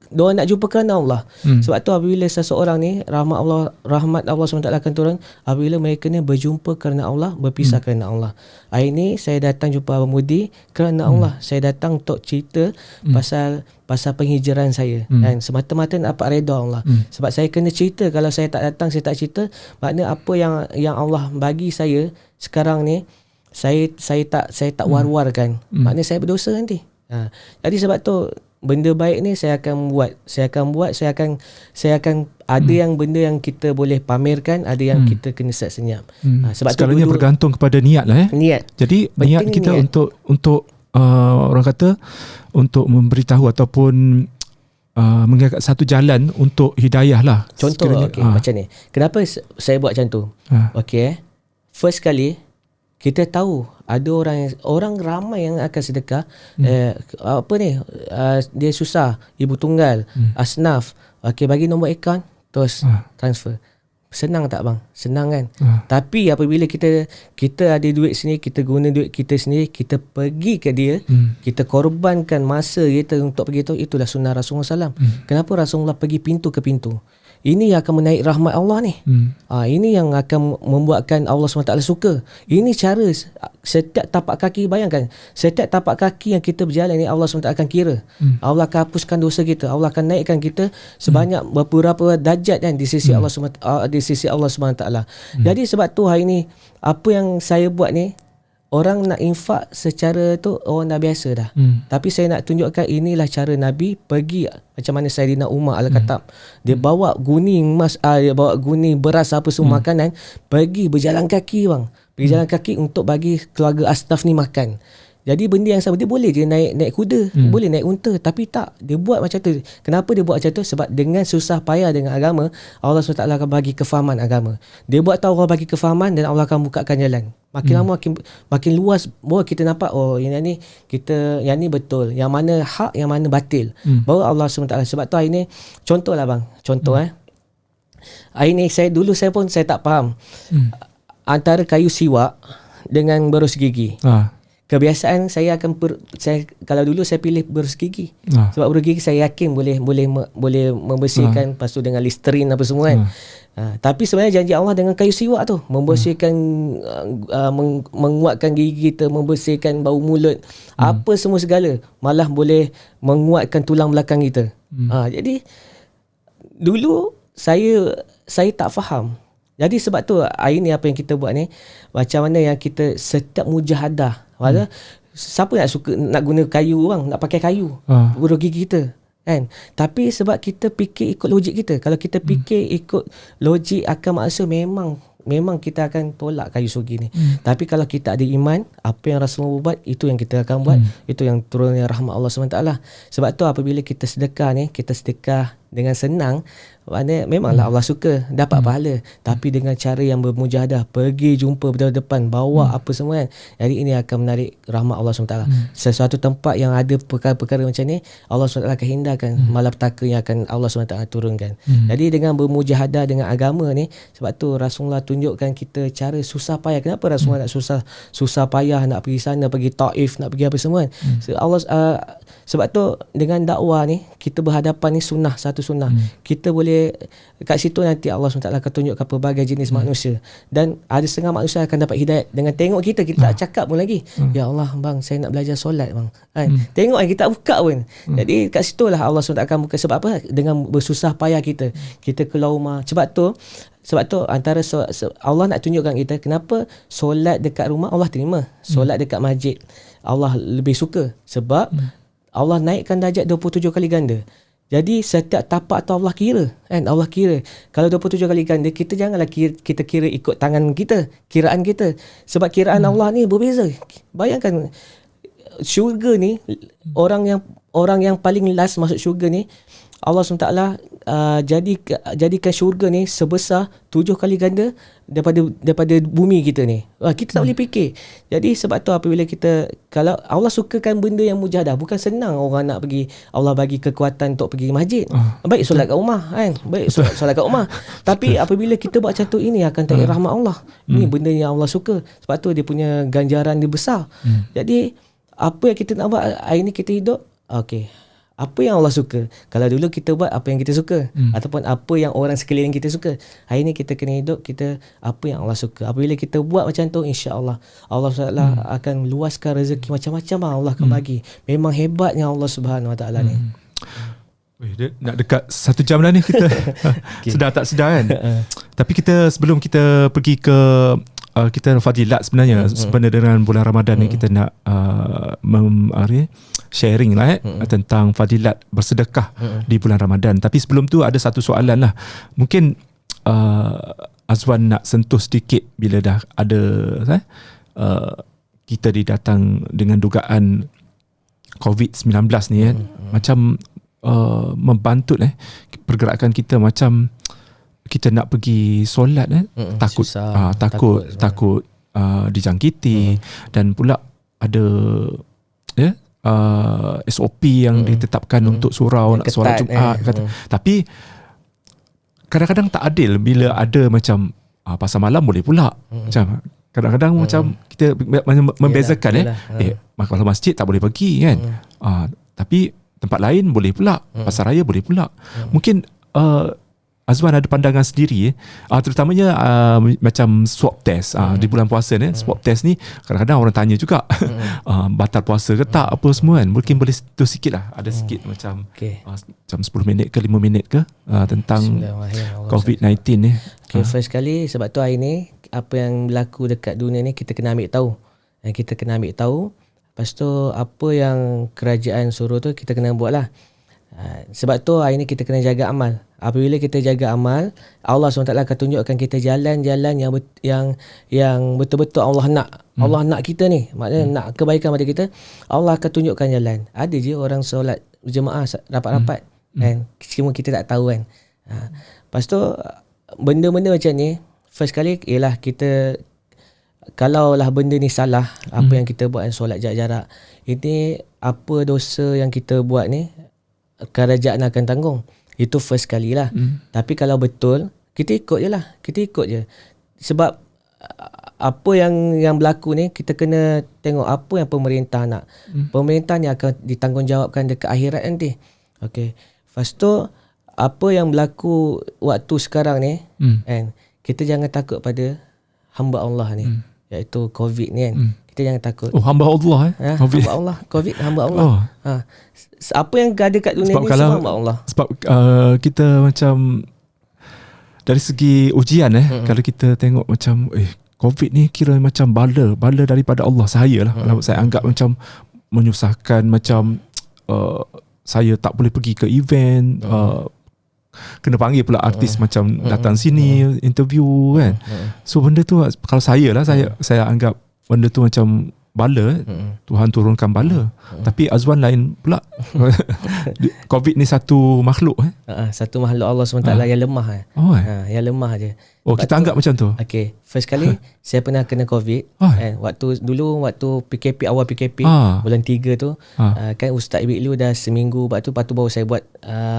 diorang nak jumpa kerana Allah. Sebab tu apabila seseorang ni rahmat Allah SWT akan turun apabila mereka ni berjumpa kerana Allah, berpisah kerana Allah. Hari ni saya datang jumpa Abang Mudi kerana Allah. Saya datang untuk cerita pasal penghijraan saya, dan semata-mata nak dapat redha Allah. Sebab saya kena cerita. Kalau saya tak datang, saya tak cerita, makna apa yang Allah bagi saya sekarang ni, saya tak war-warkan, makna saya berdosa nanti. Jadi sebab tu benda baik ni saya akan buat. Saya akan ada yang benda yang kita boleh pamerkan, ada yang kita kena senyap. Sebab segalanya bergantung kepada niat lah. Niat. Jadi niat kita niat. untuk orang kata untuk memberitahu ataupun mengangkat satu jalan untuk hidayah lah. Contoh macam ni. Kenapa saya buat macam tu? Okey, first kali kita tahu ada orang ramai yang akan sedekah. Dia susah, ibu tunggal, asnaf. Okey, bagi nombor akaun, terus transfer. Senang tak bang? Senang kan? Tapi apabila kita ada duit sini, kita guna duit kita sendiri, kita pergi ke dia, kita korbankan masa kita untuk pergi tu, itulah sunnah Rasulullah SAW. Kenapa Rasulullah pergi pintu ke pintu? Ini yang akan menaik rahmat Allah ni. Ini yang akan membuatkan Allah SWT suka. Ini cara setiap tapak kaki, bayangkan, setiap tapak kaki yang kita berjalan ni Allah SWT akan kira. Allah akan hapuskan dosa kita. Allah akan naikkan kita sebanyak beberapa darjat kan di sisi Allah SWT, di sisi Allah SWT. Jadi sebab tu hari ni apa yang saya buat ni, orang nak infak secara tu orang dah biasa dah. Tapi saya nak tunjukkan inilah cara Nabi pergi. Macam mana Sayyidina Umar Al-Khattab, dia bawa guni emas, dia bawa guni beras apa semua makanan, pergi berjalan kaki bang. Berjalan kaki untuk bagi keluarga asnaf ni makan. Jadi benda yang sama, dia boleh je naik kuda, boleh naik unta, tapi tak, dia buat macam tu. Kenapa dia buat macam tu? Sebab dengan susah payah dengan agama, Allah SWT akan bagi kefahaman agama. Dia buat tahu, Allah bagi kefahaman, dan Allah akan bukakan jalan. Makin lama makin luas, baru kita nampak, oh yang ni kita, yang ni betul, yang mana hak, yang mana batil. Baru Allah SWT. Sebab tu hari ni, contoh lah bang, hari ni saya tak faham antara kayu siwak dengan berus gigi. Kebiasaan saya kalau dulu saya pilih berus gigi. Sebab berus gigi saya yakin boleh membersihkan, lepas tu dengan Listerine apa semua kan. Tapi sebenarnya janji Allah dengan kayu siwak tu membersihkan, menguatkan gigi kita, membersihkan bau mulut, apa semua segala, malah boleh menguatkan tulang belakang kita. Jadi dulu saya tak faham. Jadi sebab tu hari ni apa yang kita buat ni, macam mana yang kita setiap mujahadah, siapa nak guna kayu bang, nak pakai kayu berus gigi kita kan. Tapi sebab kita fikir ikut logik kita. Kalau kita fikir ikut logik akal manusia, memang kita akan tolak kayu surgi ni. Tapi kalau kita ada iman, apa yang Rasulullah buat, itu yang kita akan buat. Itu yang turunnya rahmat Allah SWT. Sebab tu apabila kita sedekah ni, kita sedekah dengan senang, maknanya memanglah Allah suka, dapat pahala. Tapi dengan cara yang bermujahadah, pergi jumpa berdepan, bawa apa semua kan. Jadi ini akan menarik rahmat Allah SWT. Sesuatu tempat yang ada perkara-perkara macam ni, Allah SWT akan hindarkan malapetaka yang akan Allah SWT turunkan. Jadi dengan bermujahadah dengan agama ni, sebab tu Rasulullah tunjukkan kita cara susah payah. Kenapa Rasulullah nak susah payah, nak pergi sana, pergi Taif, nak pergi apa semua kan. Sebab tu dengan dakwah ni, kita berhadapan ni satu sunnah. Kita boleh kat situ nanti Allah SWT akan tunjukkan pelbagai jenis manusia, dan ada setengah manusia akan dapat hidayat dengan tengok kita tak cakap pun lagi. Ya Allah bang, saya nak belajar solat bang, tengok kita tak buka pun. Jadi kat situlah Allah SWT akan buka. Sebab apa? Dengan bersusah payah kita keluar rumah. Sebab tu antara Allah nak tunjukkan kita kenapa solat dekat rumah Allah terima, solat dekat masjid Allah lebih suka. Sebab Allah naikkan darjat 27 kali ganda. Jadi setiap tapak tu Allah kira kan. Allah kira. Kalau 27 kali ganda, kita janganlah kita kira ikut tangan kita, kiraan kita. Sebab kiraan Allah ni berbeza. Bayangkan syurga ni, orang yang paling last masuk syurga ni, Allah SWT jadikan syurga ni sebesar 7 kali ganda daripada bumi kita ni. Kita tak boleh fikir. Jadi sebab tu apabila kita, kalau Allah sukakan benda yang mujahadah, bukan senang orang nak pergi, Allah bagi kekuatan untuk pergi masjid. Baik solat kat rumah kan. Baik solat kat rumah. Tapi apabila kita buat macam tu, ini akan tarik rahmat Allah. Ini benda yang Allah suka. Sebab tu dia punya ganjaran dia besar. Jadi apa yang kita nak buat hari ni, kita hidup, okey, apa yang Allah suka. Kalau dulu kita buat apa yang kita suka, ataupun apa yang orang sekeliling kita suka, hari ni kita kena hidup kita apa yang Allah suka. Apabila kita buat macam tu, insya-Allah Allah SWT akan luaskan rezeki macam-macam Allah akan bagi. Memang hebatnya Allah Subhanahu Wa Taala ni. Dia nak dekat 1 jam dah ni kita. Sedar tak sedar kan. Tapi sebelum kita pergi ke kita fadilat sebenarnya dengan bulan Ramadan ni, kita nak sharing lah tentang fadilat bersedekah di bulan Ramadan. Tapi sebelum tu ada satu soalan lah. Mungkin Azwan nak sentuh sedikit bila dah ada kita didatang dengan dugaan COVID-19 ni kan. Macam membantut pergerakan kita, macam kita nak pergi solat takut takut dijangkiti, dan pula ada SOP yang ditetapkan untuk surau nak solat Jumaat tapi kadang-kadang tak adil bila ada macam pasar malam boleh pula. Macam kadang-kadang macam kita membezakan kalau masjid tak boleh pergi kan, tapi tempat lain boleh pula, pasar raya boleh pula. Mungkin Azwan ada pandangan sendiri terutamanya macam swab test di bulan puasa ni. Swab test ni kadang-kadang orang tanya juga batal puasa ke tak, apa semua kan. Mungkin boleh tu sikit lah, ada sikit macam macam 10 minit ke 5 minit ke tentang COVID-19 ni. First kali, sebab tu hari ni apa yang berlaku dekat dunia ni kita kena ambil tahu. Lepas tu apa yang kerajaan suruh tu kita kena buat lah. Sebab tu hari ni kita kena jaga amal. Apabila kita jaga amal, Allah SWT akan tunjukkan kita jalan-jalan yang betul-betul Allah nak. Allah nak kita ni, maknanya nak kebaikan pada kita, Allah akan tunjukkan jalan. Ada je orang solat jemaah rapat-rapat kan, cuma kita tak tahu kan. Lepas tu benda-benda macam ni, first kali ialah kita, kalaulah benda ni salah, apa yang kita buat solat jarak-jarak, ini apa dosa yang kita buat ni kerajaan akan tanggung. Itu first kali lah. Tapi kalau betul, kita ikut je lah. Kita ikut je. Sebab apa yang berlaku ni, kita kena tengok apa yang pemerintah nak. Pemerintah ni akan ditanggungjawabkan dekat akhirat nanti. Okay. Lepas tu, apa yang berlaku waktu sekarang ni, kan, kita jangan takut pada hamba Allah ni. Iaitu COVID ni kan. Kita jangan takut. Oh, hamba Allah COVID. Hamba Allah. COVID, hamba Allah. Apa yang ada kat dunia sebab ni kalau, semua hamba Allah. Sebab kita macam dari segi ujian kalau kita tengok macam COVID ni kira macam bala daripada Allah saya lah. Kalau saya anggap macam menyusahkan, macam saya tak boleh pergi ke event, kena panggil pula artis macam datang sini interview kan. So benda tu kalau saya lah, saya anggap benda tu macam bala, Tuhan turunkan bala. Tapi Azwan lain pula. COVID ni satu makhluk satu makhluk Allah SWT yang lemah. Yang lemah je. Kita anggap macam tu. Okay, first kali saya pernah kena COVID waktu PKP, awal PKP bulan 3 tu, kan Ustaz Ibik Lu dah seminggu lepas tu baru saya buat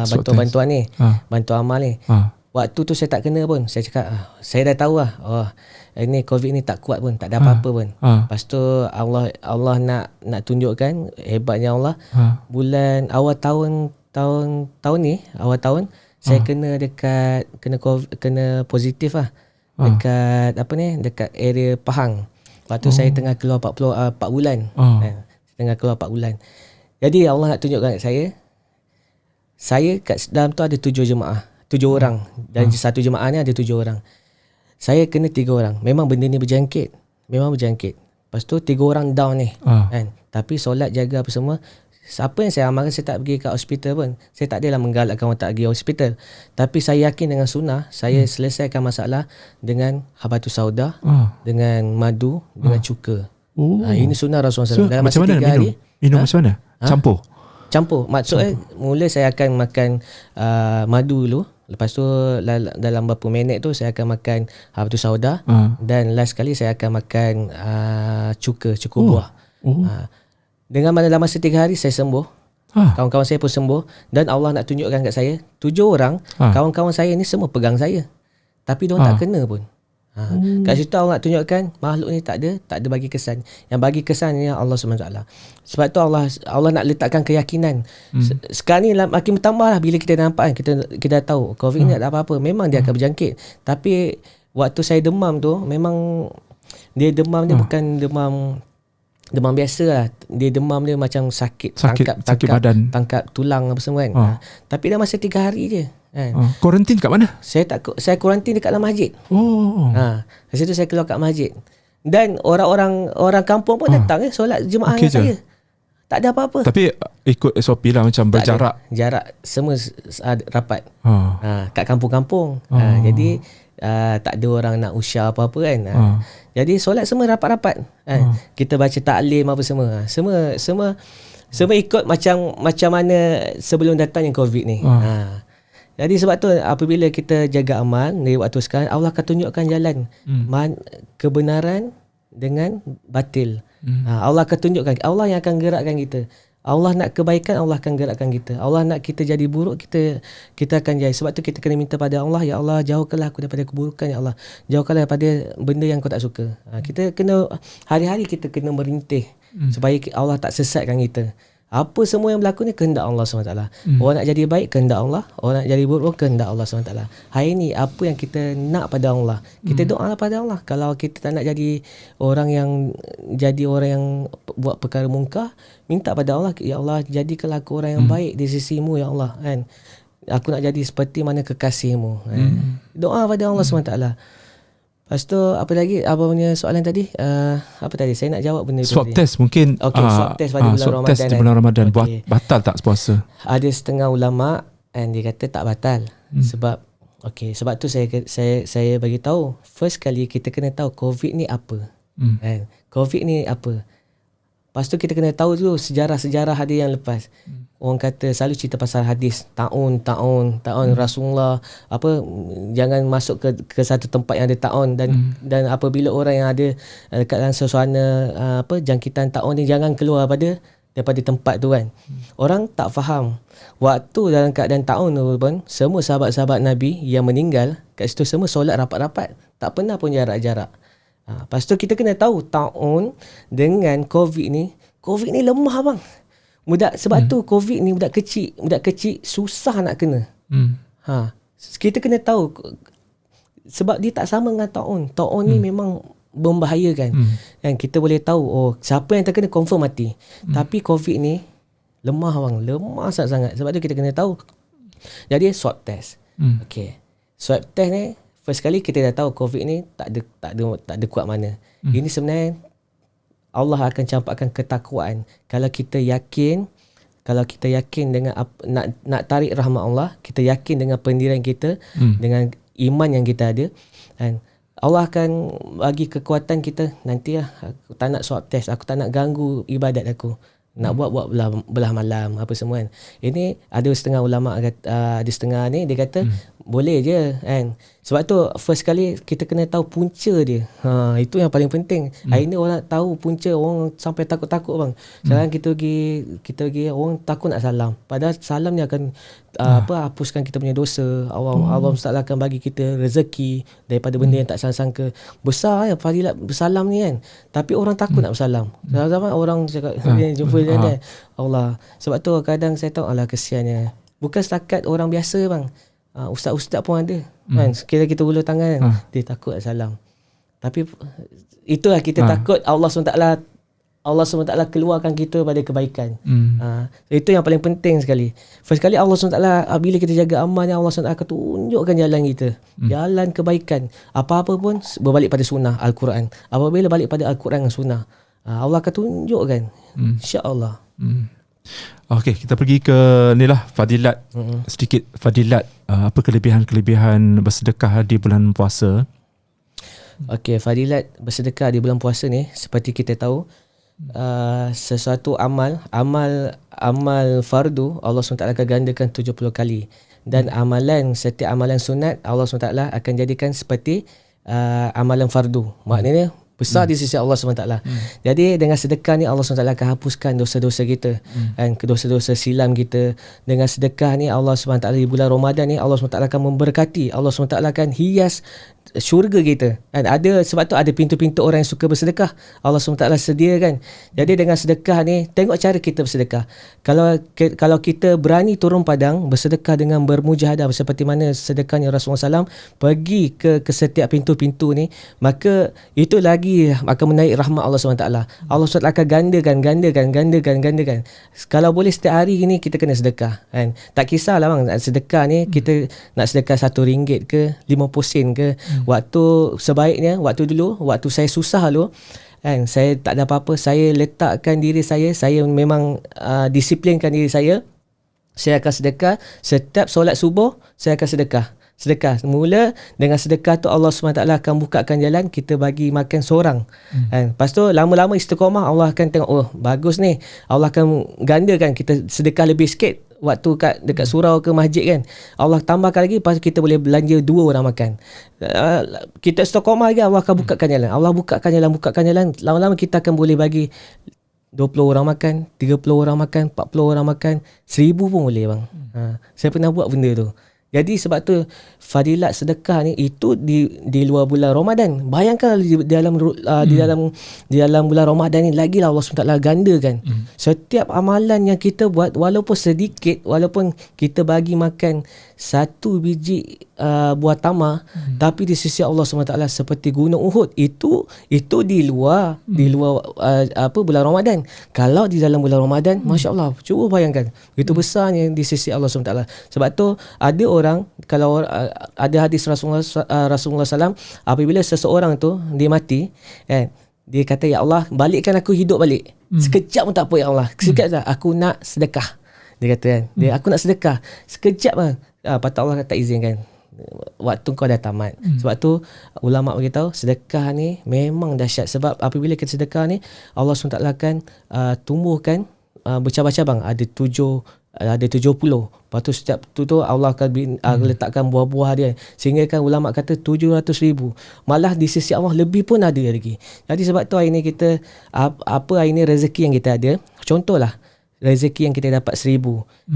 bantuan-bantuan ni, bantuan amal ni. Waktu tu saya tak kena pun. Saya cakap saya dah tahu lah, ini COVID ni tak kuat pun, tak ada apa-apa pun. Lepas tu Allah nak tunjukkan hebatnya Allah. Bulan awal tahun ni, awal tahun saya kena positif lah dekat dekat area Pahang. Lepas tu saya tengah keluar 4 bulan. Tengah keluar 4 bulan. Jadi Allah nak tunjukkan kat saya kat dalam tu ada 7 jemaah, 7 orang. Dan satu jemaah ni ada 7 orang. Saya kena 3 orang. Memang benda ni berjangkit. Lepas tu 3 orang down ni. Kan? Tapi solat, jaga apa semua. Siapa yang saya amalkan, saya tak pergi kat hospital pun. Saya tak adalah menggalakkan orang tak pergi hospital. Tapi saya yakin dengan sunnah, saya selesaikan masalah dengan habatus sauda, dengan madu, dengan cuka. Ini sunnah Rasulullah SAW. Dalam masa 3 hari. Minum macam mana? Campur. Maksudnya mula saya akan makan madu dulu. Lepas tu dalam beberapa minit tu saya akan makan habatus sauda, dan last kali saya akan makan cuka buah. Dengan mana dalam masa 3 hari saya sembuh. Kawan-kawan saya pun sembuh. Dan Allah nak tunjukkan kat saya 7 orang kawan-kawan saya ni semua pegang saya, tapi diorang tak kena pun. Kat situ Allah nak tunjukkan makhluk ni tak ada bagi kesan. Yang bagi kesan ni Allah SWT. Sebab tu Allah nak letakkan keyakinan. Sekarang ni makin bertambah lah bila kita nampak kan, kita tahu COVID ni tak ada apa-apa. Memang dia akan berjangkit. Tapi waktu saya demam tu, memang dia demam dia bukan demam biasa lah. Dia demam dia macam sakit badan, tangkap tulang apa semua kan. Tapi dah masa 3 hari je kan. Kuarantin kat mana? Saya kuarantin dekat dalam masjid. Kat situ saya keluar kat masjid. Dan orang kampung pun datang solat jemaah dengan saya. Tak ada apa-apa. Tapi ikut SOP lah, macam berjarak. Jarak semua rapat. Kat kampung-kampung. Jadi tak ada orang nak usah apa-apa kan. Jadi solat semua rapat-rapat. Kita baca taklim apa semua. Semua ikut macam mana sebelum datangnya COVID ni. Jadi sebab tu apabila kita jaga amal dari waktu sekarang, Allah akan tunjukkan jalan kebenaran dengan batil. Allah akan tunjukkan, Allah yang akan gerakkan kita. Allah nak kebaikan, Allah akan gerakkan kita. Allah nak kita jadi buruk, kita akan jadi. Sebab tu kita kena minta pada Allah, ya Allah jauhkanlah aku daripada keburukan, ya Allah jauhkanlah daripada benda yang kau tak suka. Kita kena hari-hari kita kena merintih supaya Allah tak sesatkan kita. Apa semua yang berlaku ni kehendak Allah SWT. Orang nak jadi baik kehendak Allah, orang nak jadi buruk kehendak Allah SWT. Hari ni apa yang kita nak pada Allah, kita doa pada Allah. Kalau kita tak nak jadi orang yang buat perkara mungkar, minta pada Allah, ya Allah jadikanlah aku orang yang baik di sisimu ya Allah kan. Aku nak jadi seperti mana kekasihmu kan. Doa pada Allah SWT. Lepas tu apa lagi? Apa punya soalan tadi? Apa tadi? Saya nak jawab benda swab tu test tadi. mungkin. Okey, swab test pada bulan swab Ramadan. Test di bulan Ramadan. Batal tak puasa? Ada setengah ulama And dia kata tak batal. Sebab sebab tu saya bagi tahu, first kali kita kena tahu COVID ni apa. Kan? COVID ni apa. Lepas tu kita kena tahu dulu sejarah-sejarah hadis yang lepas. Orang kata selalu cerita pasal hadis tahun Rasulullah jangan masuk ke satu tempat yang ada taun, dan apabila orang yang ada dekat dalam suasana jangkitan taun ni jangan keluar daripada tempat tu kan. Orang tak faham. Waktu dalam keadaan taun tu pun semua sahabat-sahabat Nabi yang meninggal kat situ semua solat rapat-rapat. Tak pernah pun jarak-jarak. Lepas tu kita kena tahu taun dengan COVID ni lemah bang. Sebab tu COVID ni budak kecil susah nak kena. Kita kena tahu sebab dia tak sama dengan taun. Taun ni memang membahayakan. Dan kita boleh tahu siapa yang terkena confirm mati. Tapi COVID ni lemah bang, lemah sangat-sangat. Sebab tu kita kena tahu. Jadi swab test. Swab test ni first kali kita dah tahu COVID ni tak ada kuat mana. Ini sebenarnya Allah akan campakkan ketakwaan. Kalau kita yakin dengan nak tarik rahmat Allah, kita yakin dengan pendirian kita, dengan iman yang kita ada, dan Allah akan bagi kekuatan kita. Nanti aku tak nak swab test, aku tak nak ganggu ibadat aku, nak buat belah malam apa semua kan. Ini ada setengah ulama ada setengah ni dia kata boleh je kan. Sebab tu first kali kita kena tahu punca dia. Itu yang paling penting. Hari ni orang tahu punca, orang sampai takut-takut bang. Sekarang kita pergi orang takut nak salam. Padahal salam ni akan hapuskan kita punya dosa. Allah SWT akan bagi kita rezeki daripada benda yang tak sangka. Besar fadilat bersalam ni kan. Tapi orang takut nak bersalam. Zaman orang cakap jumpa dia Allah. Sebab tu kadang saya tahu kesiannya. Bukan setakat orang biasa bang. Ustaz-ustaz pun ada kan, sekiranya kita ulur tangan kan, dia takut nak salam. Tapi itulah kita takut Allah SWT keluarkan kita pada kebaikan. Itu yang paling penting sekali. First kali Allah SWT bila kita jaga amalnya, Allah SWT akan tunjukkan jalan kita, jalan kebaikan. Apa-apa pun berbalik pada sunnah Al-Quran. Apabila balik pada Al-Quran dan sunnah, Allah akan tunjukkan, insya-Allah. Okey, kita pergi ke fadilat. Sedikit fadilat, apa kelebihan-kelebihan bersedekah di bulan puasa? Okey, fadilat bersedekah di bulan puasa ni, seperti kita tahu, sesuatu amal fardu Allah SWT akan gandakan 70 kali, dan setiap amalan sunat Allah SWT akan jadikan seperti amalan fardu. Maknanya besar di sisi Allah SWT. Jadi dengan sedekah ni Allah SWT akan hapuskan dosa-dosa kita, dan dosa-dosa silam kita. Dengan sedekah ni Allah SWT di bulan Ramadan ni Allah SWT akan memberkati, Allah SWT akan hias syurga kita. Dan sebab tu ada pintu-pintu orang yang suka bersedekah, Allah SWT sediakan. Jadi dengan sedekah ni, tengok cara kita bersedekah. Kalau kita berani turun padang bersedekah dengan bermujahadah seperti mana sedekahnya Rasulullah SAW, pergi ke setiap pintu-pintu ni, maka itu lagi akan menaik rahmat Allah SWT. Allah SWT akan gandakan. Kalau boleh setiap hari ni kita kena sedekah kan. Tak kisahlah bang, sedekah ni kita nak sedekah RM1 ke 50 sen ke. Waktu sebaiknya, waktu saya susah dulu kan, saya tak ada apa-apa, saya letakkan diri saya memang disiplinkan diri saya akan sedekah. Setiap solat subuh saya akan sedekah. Mula dengan sedekah tu Allah SWT akan bukakan jalan, kita bagi makan seorang. Lepas tu lama-lama istiqamah, Allah akan tengok, bagus ni, Allah akan gandakan kita sedekah lebih sikit. Waktu dekat surau ke masjid kan, Allah tambahkan lagi, lepas kita boleh belanja 2 orang makan. Kita istiqamah lagi, Allah akan bukakan jalan. Allah bukakan jalan. Lama-lama kita akan boleh bagi 20 orang makan, 30 orang makan, 40 orang makan, 1000 pun boleh bang. Saya pernah buat benda tu. Jadi sebab tu fadilat sedekah ni itu di luar bulan Ramadan. Bayangkan di dalam bulan Ramadan ni lagilah Allah SWT gandakan. Setiap amalan yang kita buat, walaupun sedikit, walaupun kita bagi makan 1 biji buah tamar, tapi di sisi Allah SWT seperti gunung Uhud. Itu di luar bulan Ramadan. Kalau di dalam bulan Ramadan, masya-Allah, cuba bayangkan itu besarnya di sisi Allah SWT. Sebab tu ada orang, kalau ada hadis Rasulullah SAW, apabila seseorang tu dia mati, dia kata, ya Allah, balikkan aku hidup balik. Sekejap pun tak apa, ya Allah, sekejap aku nak sedekah. Dia kata kan, aku nak sedekah. Sekejap lah. Patut Allah tak izinkan. Waktu kau dah tamat. Sebab tu ulama beritahu sedekah ni memang dahsyat. Sebab apabila kita sedekah ni, Allah SWT akan tumbuhkan bercabang-cabang. Ada 70. Lepas tu setiap tu Allah akan letakkan buah-buah dia. Sehingga kan ulama kata 700,000. Malah di sisi Allah lebih pun ada lagi. Jadi sebab tu hari ni kita hari ni rezeki yang kita ada. Contohlah rezeki yang kita dapat 1,000.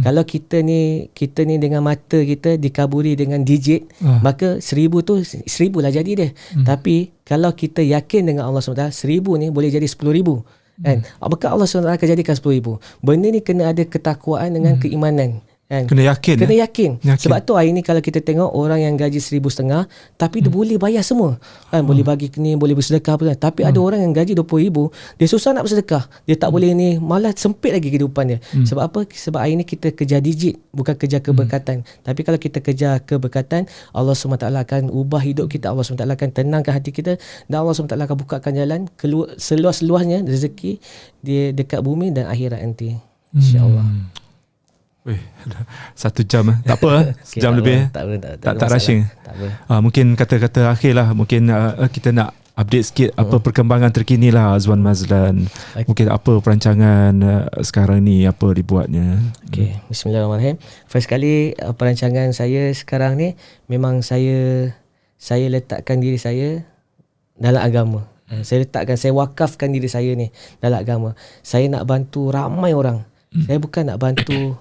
Kalau kita ni dengan mata kita dikaburi dengan digit, maka 1,000 tu 1,000 lah jadi dia. Tapi kalau kita yakin dengan Allah SWT, 1,000 ni boleh jadi 10,000. Kan? Maka Allah SWT akan jadikan 10,000. Benda ni kena ada ketakwaan dengan keimanan. Kan? Kena yakin. Kena yakin. Sebab tu hari ni kalau kita tengok orang yang gaji 1,500 tapi dia boleh bayar semua. Kan? Boleh bagi ni, boleh bersedekah apa. Tapi ada orang yang gaji 20,000, dia susah nak bersedekah. Dia tak boleh ni, malah sempit lagi kehidupan dia. Sebab apa? Sebab hari ni kita kejar digit, bukan kejar keberkatan. Tapi kalau kita kejar keberkatan, Allah SWT akan ubah hidup kita. Allah SWT akan tenangkan hati kita, dan Allah SWT akan bukakan jalan keluar seluas-luasnya rezeki dia dekat bumi dan akhirat nanti. InsyaAllah. Weh, 1 jam tak apa, sejam lebih. Tak rushing. Tak apa. Mungkin kata-kata akhir lah. Mungkin kita nak update sikit apa perkembangan terkini lah Azwan Mazlan. Mungkin apa perancangan sekarang ni, apa dibuatnya. Okay, bismillahirrahmanirrahim. First kali perancangan saya sekarang ni memang saya letakkan diri saya dalam agama. Saya wakafkan diri saya ni dalam agama. Saya nak bantu ramai orang. Saya bukan nak bantu,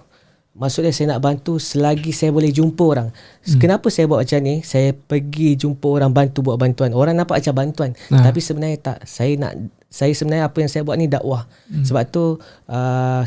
maksudnya saya nak bantu selagi saya boleh jumpa orang. Kenapa saya buat macam ni? Saya pergi jumpa orang, buat bantuan. Orang nampak macam bantuan, tapi sebenarnya tak. Saya sebenarnya apa yang saya buat ni dakwah. Sebab tu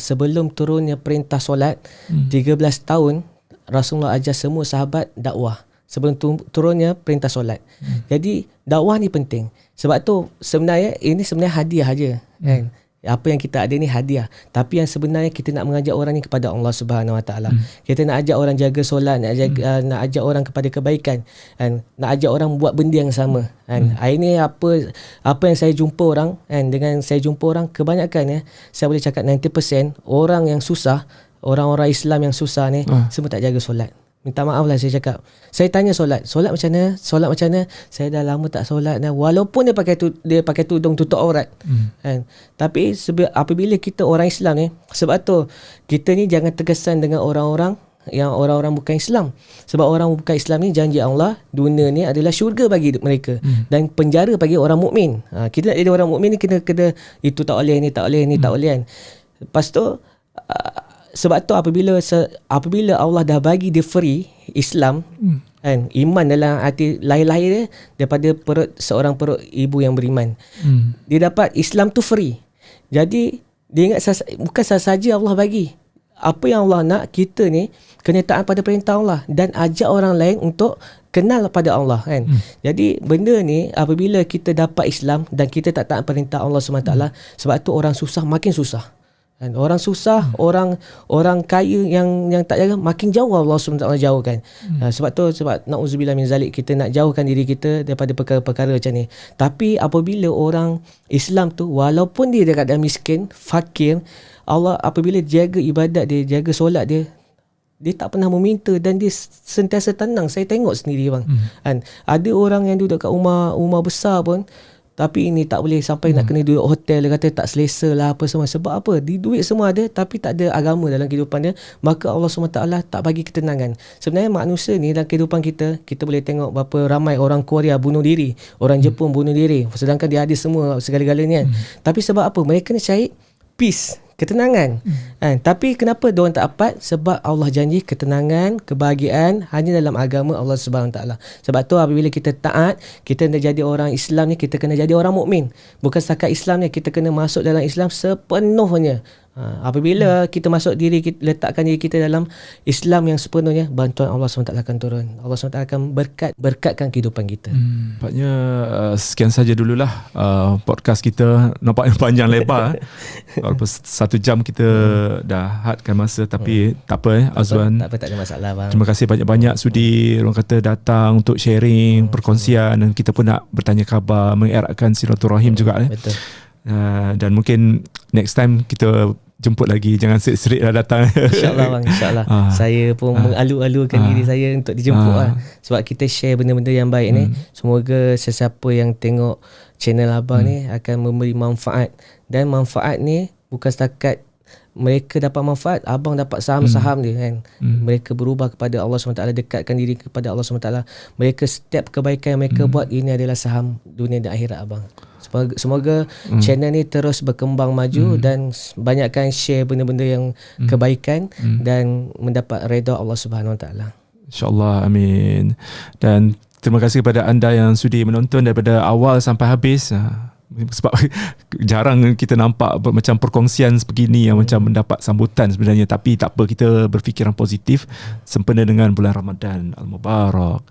sebelum turunnya perintah solat 13 tahun, Rasulullah ajar semua sahabat dakwah sebelum turunnya perintah solat. Jadi dakwah ni penting. Sebab tu sebenarnya ini sebenarnya hadiah aja, kan? Apa yang kita ada ni hadiah. Tapi yang sebenarnya kita nak mengajak orang ni kepada Allah Subhanahu Wa Taala. Kita nak ajak orang jaga solat, nak ajak orang kepada kebaikan, kan? Nak ajak orang buat benda yang sama, kan? Hari ni apa yang saya jumpa orang, kan? Dengan saya jumpa orang, kebanyakan saya boleh cakap 90% orang yang susah, orang-orang Islam yang susah ni semua tak jaga solat. Minta maaf lah saya cakap. Saya tanya solat macam mana? Solat macam mana? Saya dah lama tak solat dah. Walaupun dia pakai tudung tutup aurat. Kan? Tapi apabila kita orang Islam ni, sebab tu kita ni jangan terkesan dengan orang-orang bukan Islam. Sebab orang bukan Islam ni janji Allah dunia ni adalah syurga bagi mereka dan penjara bagi orang mukmin. Kita nak jadi orang mukmin ni kena itu tak boleh, ni tak boleh, ni tak boleh, kan. Lepas tu sebab tu apabila Allah dah bagi dia free Islam, kan, iman dalam hati lahir-lahir dia daripada seorang perut ibu yang beriman. Dia dapat Islam tu free. Jadi dia ingat bukan sahaja Allah bagi. Apa yang Allah nak, kita ni kena taat pada perintah Allah dan ajak orang lain untuk kenal pada Allah, kan. Jadi benda ni apabila kita dapat Islam dan kita tak taat perintah Allah SWT, sebab tu orang susah makin susah. Orang susah, orang kaya yang tak jaga, makin jauh Allah SWT jauhkan. Sebab na'udzubillah min zalik, kita nak jauhkan diri kita daripada perkara-perkara macam ni. Tapi apabila orang Islam tu, walaupun dia dekat dalam miskin, fakir, Allah apabila jaga ibadat dia, jaga solat dia, dia tak pernah meminta dan dia sentiasa tenang. Saya tengok sendiri, bang. Ada orang yang duduk kat rumah besar pun, tapi ini tak boleh sampai nak kena duduk hotel. Dia kata tak selesa lah apa semua. Sebab apa? Duit semua ada tapi tak ada agama dalam kehidupan dia. Maka Allah SWT tak bagi ketenangan. Sebenarnya manusia ni dalam kehidupan kita boleh tengok berapa ramai orang Korea bunuh diri, orang Jepun bunuh diri, sedangkan dia ada semua segala-galanya, kan. Tapi sebab apa? Mereka ni cari peace, ketenangan. Tapi kenapa diorang tak dapat? Sebab Allah janji ketenangan, kebahagiaan hanya dalam agama Allah Subhanahu Taala. Sebab tu apabila kita taat, kita nak jadi orang Islam ni, kita kena jadi orang mukmin. Bukan setakat Islam ni, kita kena masuk dalam Islam sepenuhnya. Apabila kita masuk letakkan diri kita dalam Islam yang sepenuhnya, bantuan Allah SWT akan turun. Allah SWT akan berkatkan kehidupan kita. Nampaknya sekian saja dululah podcast kita. Nampaknya panjang lebar. Walaupun 1 jam kita dah hadkan masa, tapi tak apa, Azwan. Tak ada masalah, bang. Terima kasih banyak-banyak sudi orang kata datang untuk sharing, perkongsian, dan kita pun nak bertanya khabar, mengeratkan silaturahim juga. Betul. Dan mungkin next time kita jemput lagi. Jangan serik-serik dah datang. InsyaAllah bang, insyaAllah. Saya pun mengalu-alukan diri saya untuk dijemput lah. Sebab kita share benda-benda yang baik ni. Semoga sesiapa yang tengok channel abang ni akan memberi manfaat. Dan manfaat ni bukan setakat mereka dapat manfaat, abang dapat saham-saham dia kan. Mereka berubah kepada Allah SWT, dekatkan diri kepada Allah SWT. Mereka setiap kebaikan yang mereka buat, ini adalah saham dunia dan akhirat abang. Semoga channel ni terus berkembang maju dan banyakkan share benda-benda yang kebaikan dan mendapat redha Allah SWT. InsyaAllah, amin. Dan terima kasih kepada anda yang sudi menonton daripada awal sampai habis. Sebab jarang kita nampak macam perkongsian sebegini yang macam mendapat sambutan sebenarnya, tapi tak apa, kita berfikiran positif sempena dengan bulan Ramadan Al-Mubarak.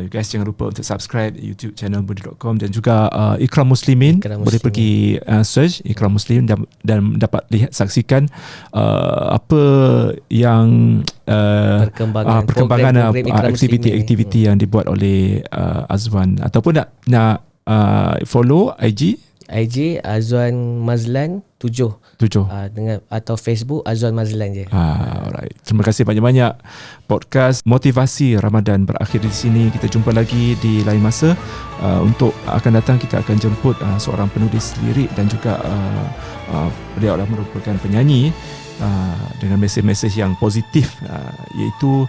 You guys jangan lupa untuk subscribe YouTube channel budi.com dan juga Ikram Muslimin. Boleh pergi search Ikram Muslim dan dapat lihat, saksikan apa yang perkembangan aktiviti-aktiviti yang dibuat oleh Azwan. Ataupun nak follow IG Azwan Mazlan 7 dengan atau Facebook Azwan Mazlan je. Alright. Terima kasih banyak-banyak. Podcast Motivasi Ramadan berakhir di sini. Kita jumpa lagi di lain masa. Untuk akan datang kita akan jemput seorang penulis lirik dan juga beliau adalah merupakan penyanyi dengan mesej-mesej yang positif, iaitu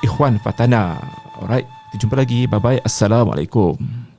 Ikhwan Fatana. Alright. Kita jumpa lagi. Bye bye. Assalamualaikum.